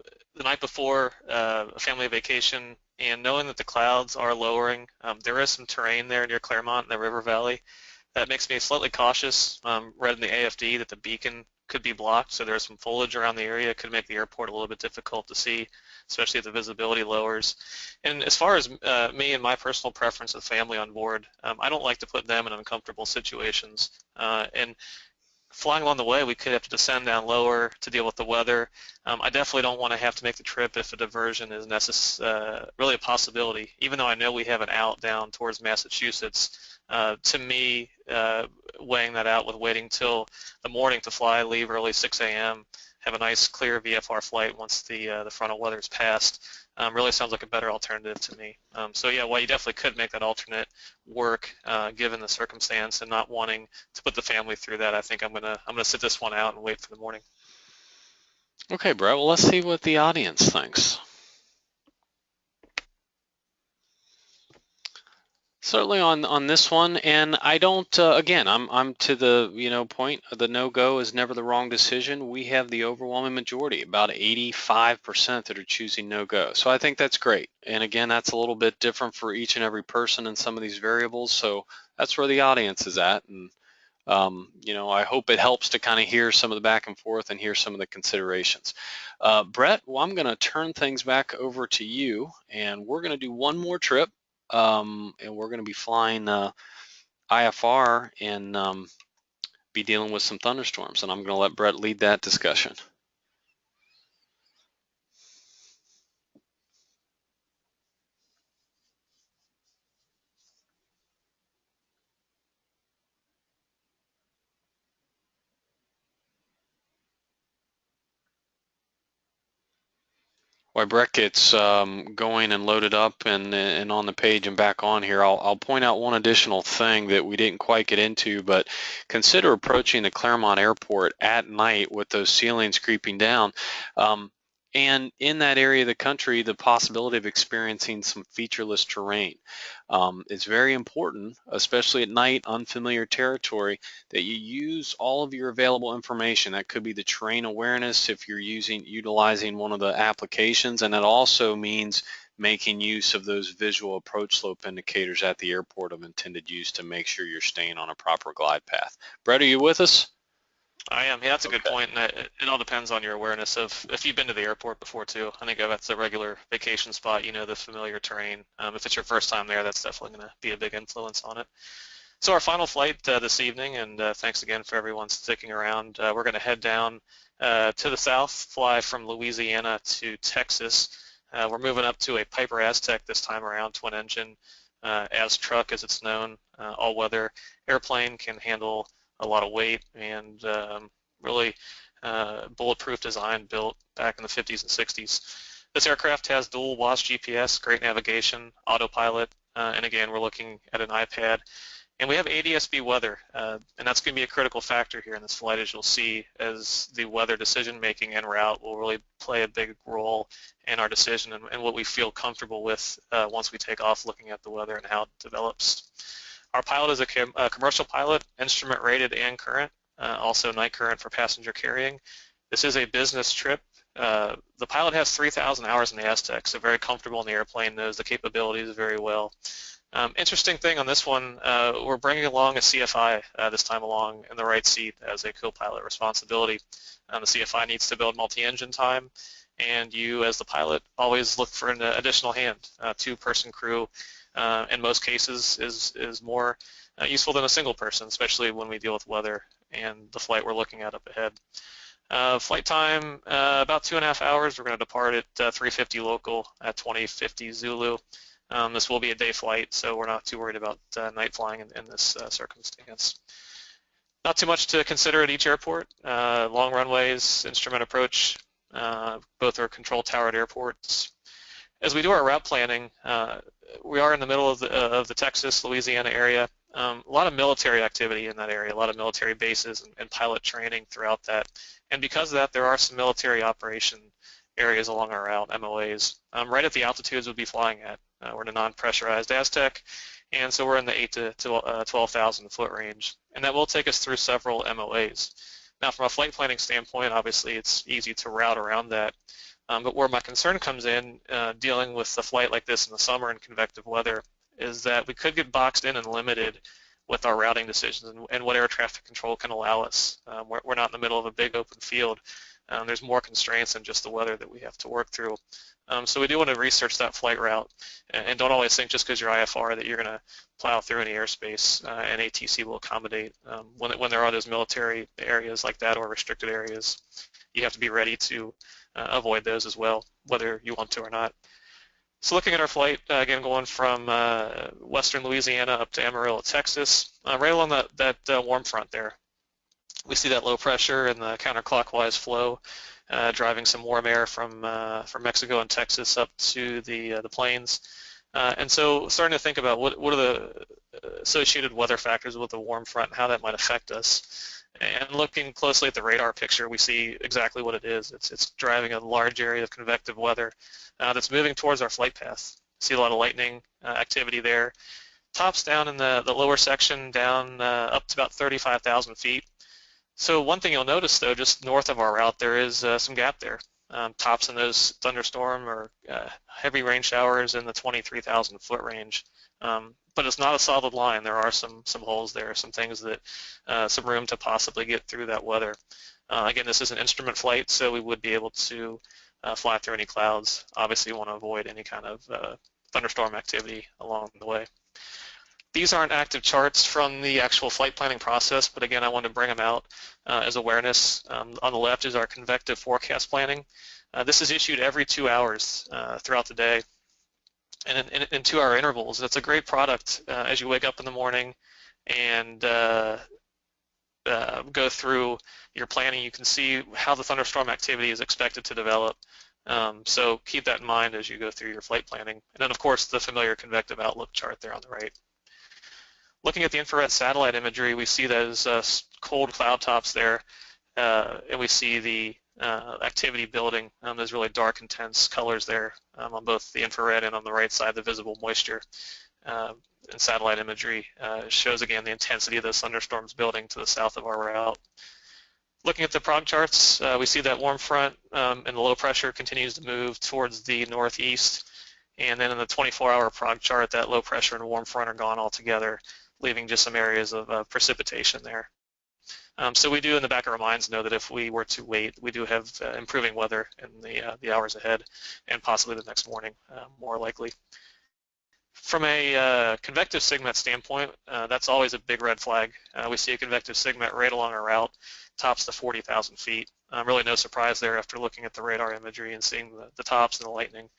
night before, a family vacation, and knowing that the clouds are lowering, there is some terrain there near Claremont in the river valley. That makes me slightly cautious. Read in the AFD that the beacon could be blocked, so there's some foliage around the area. It could make the airport a little bit difficult to see, especially if the visibility lowers. And as far as me and my personal preference of family on board, I don't like to put them in uncomfortable situations. And flying along the way, we could have to descend down lower to deal with the weather. I definitely don't want to have to make the trip if a diversion is really a possibility, even though I know we have an out down towards Massachusetts. To me, weighing that out with waiting till the morning to fly, leave early 6 a.m., have a nice clear VFR flight once the frontal weather is passed, really sounds like a better alternative to me. So yeah, while you definitely could make that alternate work given the circumstance and not wanting to put the family through that, I think I'm gonna sit this one out and wait for the morning. Okay, Brett, well, let's see what the audience thinks. Certainly on this one, and I don't. Again, I'm to the point. The no-go is never the wrong decision. We have the overwhelming majority, about 85% that are choosing no-go. So I think that's great. And again, that's a little bit different for each and every person in some of these variables. So that's where the audience is at, and I hope it helps to kind of hear some of the back and forth and hear some of the considerations. Brett, well, I'm going to turn things back over to you, and we're going to do one more trip. And we're going to be flying IFR and be dealing with some thunderstorms, and I'm going to let Brett lead that discussion. While Brett gets going and loaded up and on the page and back on here, I'll point out one additional thing that we didn't quite get into, but consider approaching the Claremont Airport at night with those ceilings creeping down. And in that area of the country, the possibility of experiencing some featureless terrain. It's very important, especially at night, unfamiliar territory, that you use all of your available information. That could be the terrain awareness if you're utilizing one of the applications, and it also means making use of those visual approach slope indicators at the airport of intended use to make sure you're staying on a proper glide path. Brett, are you with us? I am. Yeah, that's a good point, and it all depends on your awareness of if you've been to the airport before too. I think if that's a regular vacation spot, you know the familiar terrain. If it's your first time there, that's definitely going to be a big influence on it. So our final flight this evening, and thanks again for everyone sticking around. We're going to head down to the south, fly from Louisiana to Texas. We're moving up to a Piper Aztec this time around, twin engine, as truck as it's known, all-weather airplane, can handle a lot of weight, and really bulletproof design, built back in the 50s and 60s. This aircraft has dual WAAS GPS, great navigation, autopilot, and again, we're looking at an iPad. And we have ADS-B weather, and that's going to be a critical factor here in this flight, as you'll see, as the weather decision-making en route will really play a big role in our decision and what we feel comfortable with once we take off, looking at the weather and how it develops. Our pilot is a commercial pilot, instrument rated and current, also night current for passenger carrying. This is a business trip. The pilot has 3,000 hours in the Aztec, so very comfortable in the airplane, knows the capabilities very well. Interesting thing on this one, we're bringing along a CFI this time along in the right seat as a co-pilot responsibility. The CFI needs to build multi-engine time, and you as the pilot always look for an additional hand. Two-person crew in most cases is more useful than a single person, especially when we deal with weather and the flight we're looking at up ahead. Flight time, about 2.5 hours. We're going to depart at 3:50 local at 20:50 Zulu. This will be a day flight, so we're not too worried about night flying in this circumstance. Not too much to consider at each airport. Long runways, instrument approach, both are control towered airports. As we do our route planning, we are in the middle of the Texas, Louisiana area. A lot of military activity in that area, a lot of military bases and pilot training throughout that. And because of that, there are some military operation areas along our route, MOAs, right at the altitudes we'll be flying at. We're in a non-pressurized Aztec, and so we're in the 8,000 to 12,000 foot range. And that will take us through several MOAs. Now, from a flight planning standpoint, obviously it's easy to route around that. But where my concern comes in, dealing with a flight like this in the summer in convective weather, is that we could get boxed in and limited with our routing decisions and what air traffic control can allow us. We're not in the middle of a big open field. There's more constraints than just the weather that we have to work through. So we do want to research that flight route and don't always think just because you're IFR that you're going to plow through any airspace and ATC will accommodate. When there are those military areas like that or restricted areas, you have to be ready to avoid those as well, whether you want to or not. So looking at our flight, again, going from western Louisiana up to Amarillo, Texas, right along that warm front there. We see that low pressure and the counterclockwise flow driving some warm air from Mexico and Texas up to the plains. And so starting to think about what are the associated weather factors with the warm front and how that might affect us. And looking closely at the radar picture, we see exactly what it is. It's driving a large area of convective weather that's moving towards our flight path. See a lot of lightning activity there. Tops down in the lower section, down up to about 35,000 feet. So one thing you'll notice, though, just north of our route, there is some gap there. Tops in those thunderstorm or heavy rain showers in the 23,000 foot range. But it's not a solid line. There are some holes there, some things that, some room to possibly get through that weather. Again, this is an instrument flight, so we would be able to fly through any clouds. Obviously, you want to avoid any kind of thunderstorm activity along the way. These aren't active charts from the actual flight planning process, but again, I want to bring them out as awareness. On the left is our convective forecast planning. This is issued every 2 hours throughout the day and in 2 hour intervals. That's a great product as you wake up in the morning and go through your planning. You can see how the thunderstorm activity is expected to develop. So keep that in mind as you go through your flight planning. And then, of course, the familiar convective outlook chart there on the right. Looking at the infrared satellite imagery, we see those cold cloud tops there, and we see the activity building. There's really dark, intense colors there on both the infrared and on the right side, the visible moisture. And satellite imagery shows, again, the intensity of those thunderstorms building to the south of our route. Looking at the prog charts, we see that warm front and the low pressure continues to move towards the northeast. And then in the 24-hour prog chart, that low pressure and warm front are gone altogether, leaving just some areas of precipitation there. So we do in the back of our minds know that if we were to wait, we do have improving weather in the hours ahead and possibly the next morning, more likely. From a convective SIGMET standpoint, that's always a big red flag. We see a convective SIGMET right along our route, tops to 40,000 feet. Really no surprise there after looking at the radar imagery and seeing the tops and the lightning.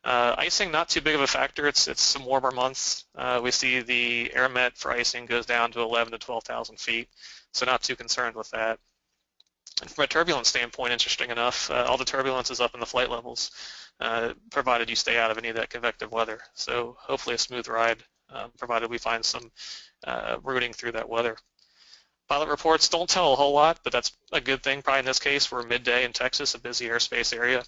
Icing, not too big of a factor. It's some warmer months. We see the air met for icing goes down to 11 to 12,000 feet, so not too concerned with that. And from a turbulence standpoint, interesting enough, all the turbulence is up in the flight levels, provided you stay out of any of that convective weather. So hopefully a smooth ride, provided we find some routing through that weather. Pilot reports don't tell a whole lot, but that's a good thing. Probably in this case, we're midday in Texas, a busy airspace area.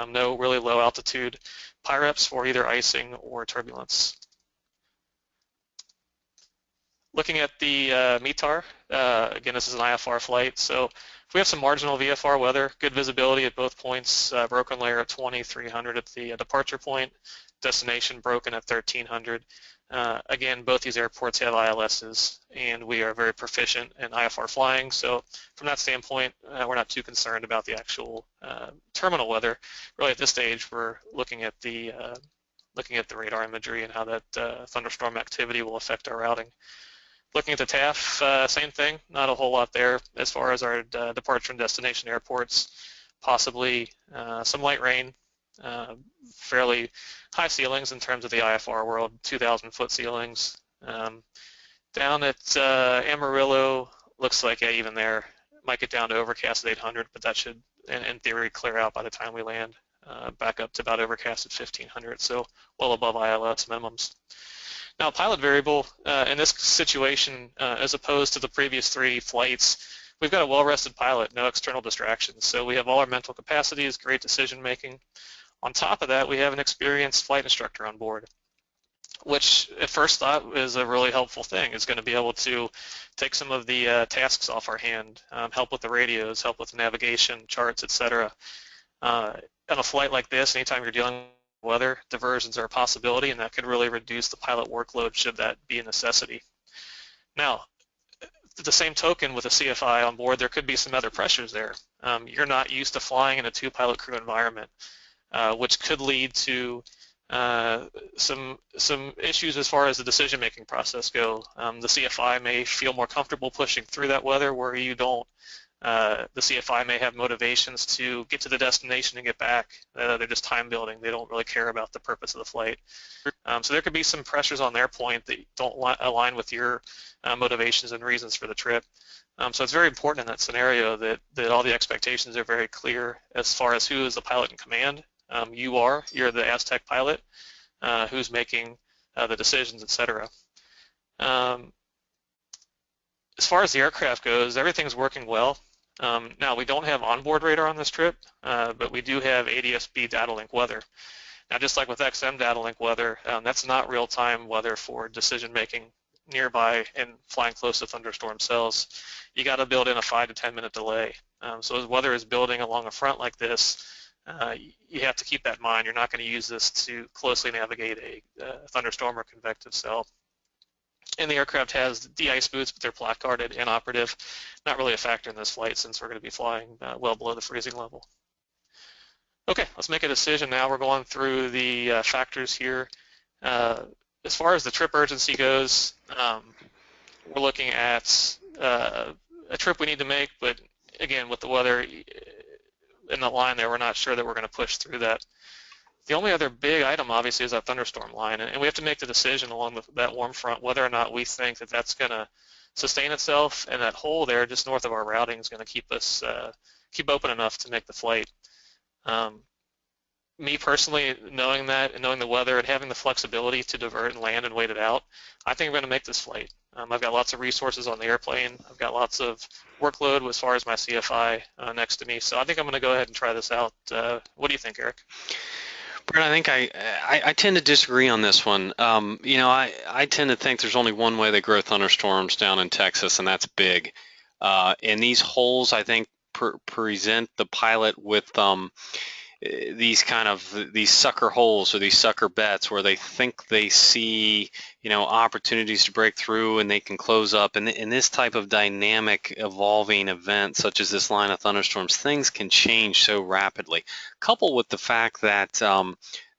No really low altitude PIREPs for either icing or turbulence. Looking at the METAR, again, this is an IFR flight, so if we have some marginal VFR weather, good visibility at both points, broken layer at 2,300 at the departure point, destination broken at 1,300. Again, both these airports have ILSs, and we are very proficient in IFR flying. So from that standpoint, we're not too concerned about the actual terminal weather. Really, at this stage, we're looking at the radar imagery and how that thunderstorm activity will affect our routing. Looking at the TAF, same thing. Not a whole lot there as far as our departure and destination airports. Possibly some light rain. Fairly high ceilings in terms of the IFR world, 2,000-foot ceilings. Down at Amarillo, looks like even there, might get down to overcast at 800, but that should, in theory, clear out by the time we land. Back up to about overcast at 1,500, so well above ILS minimums. Now, pilot variable, in this situation, as opposed to the previous 3 flights, we've got a well-rested pilot, no external distractions. So we have all our mental capacities, great decision-making. On top of that, we have an experienced flight instructor on board, which at first thought is a really helpful thing. It's going to be able to take some of the tasks off our hand, help with the radios, help with navigation, charts, etc. On a flight like this, anytime you're dealing with weather, diversions are a possibility, and that could really reduce the pilot workload should that be a necessity. Now, the same token, with a CFI on board, there could be some other pressures there. You're not used to flying in a 2-pilot crew environment. Which could lead to some issues as far as the decision-making process go. The CFI may feel more comfortable pushing through that weather where you don't. The CFI may have motivations to get to the destination and get back. They're just time building. They don't really care about the purpose of the flight. So there could be some pressures on their point that don't align with your motivations and reasons for the trip. So it's very important in that scenario that all the expectations are very clear as far as who is the pilot in command. You're the Aztec pilot who's making the decisions, etc. As far as the aircraft goes, everything's working well. Now, we don't have onboard radar on this trip, but we do have ADS-B data link weather. Now, just like with XM data link weather, that's not real-time weather for decision-making nearby and flying close to thunderstorm cells. You got to build in a 5 to 10 minute delay. So as weather is building along a front like this, you have to keep that in mind. You're not going to use this to closely navigate a thunderstorm or convective cell. And the aircraft has de-ice boots, but they're placarded, inoperative. Not really a factor in this flight since we're going to be flying well below the freezing level. Okay, let's make a decision now. We're going through the factors here. As far as the trip urgency goes, we're looking at a trip we need to make, but again, with the weather in the line there, we're not sure that we're going to push through that. The only other big item, obviously, is that thunderstorm line, and we have to make the decision along that warm front whether or not we think that that's going to sustain itself, and that hole there just north of our routing is going to keep us keep open enough to make the flight. Me personally, knowing that and knowing the weather and having the flexibility to divert and land and wait it out, I think I'm going to make this flight. I've got lots of resources on the airplane. I've got lots of workload as far as my CFI next to me, so I think I'm going to go ahead and try this out. What do you think, Eric? Brent, I think I tend to disagree on this one. I tend to think there's only one way they grow thunderstorms down in Texas, and that's big. And these holes, I think, present the pilot with these sucker holes or these sucker bets where they think they see, opportunities to break through and they can close up. And in this type of dynamic, evolving event, such as this line of thunderstorms, things can change so rapidly. Coupled with the fact that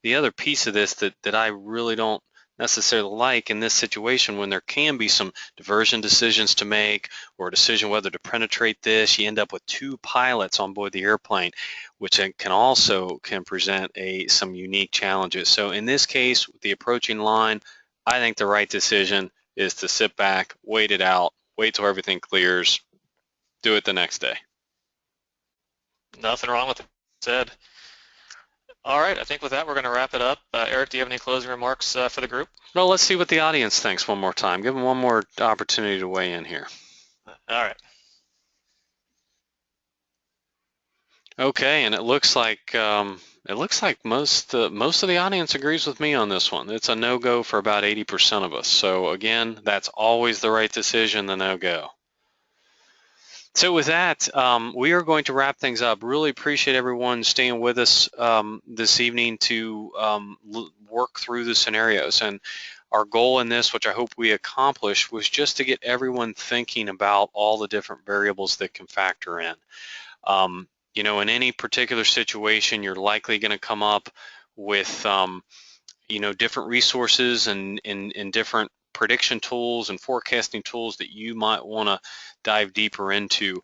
the other piece of this that I really don't necessarily like in this situation, when there can be some diversion decisions to make or a decision whether to penetrate this, you end up with 2 pilots on board the airplane, which can present some unique challenges. So in this case, with the approaching line, I think the right decision is to sit back, wait it out, wait till everything clears, do it the next day. Nothing wrong with it said. All right, I think with that, we're going to wrap it up. Eric, do you have any closing remarks for the group? Well, let's see what the audience thinks one more time. Give them one more opportunity to weigh in here. All right. Okay, and it looks like most of the audience agrees with me on this one. It's a no-go for about 80% of us. So again, that's always the right decision, the no-go. So with that, we are going to wrap things up. Really appreciate everyone staying with us this evening to work through the scenarios. And our goal in this, which I hope we accomplished, was just to get everyone thinking about all the different variables that can factor in. You know, in any particular situation, you're likely going to come up with, you know, different resources and different prediction tools and forecasting tools that you might want to dive deeper into,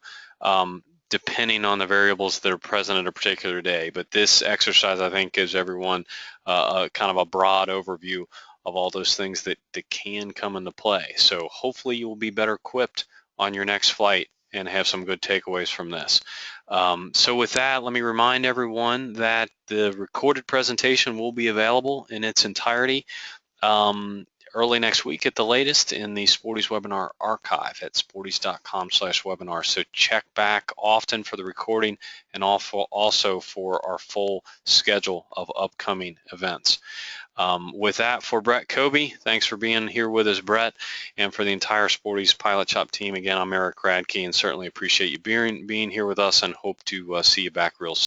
depending on the variables that are present at a particular day. But this exercise, I think, gives everyone a kind of a broad overview of all those things that can come into play. So hopefully you will be better equipped on your next flight and have some good takeaways from this. So with that, let me remind everyone that the recorded presentation will be available in its entirety early next week at the latest in the Sporty's webinar archive at sportys.com/webinar. So check back often for the recording and also for our full schedule of upcoming events. With that, for Bret Koebbe, thanks for being here with us, Bret, and for the entire Sporty's Pilot Shop team, again, I'm Eric Radtke, and certainly appreciate you being here with us and hope to see you back real soon.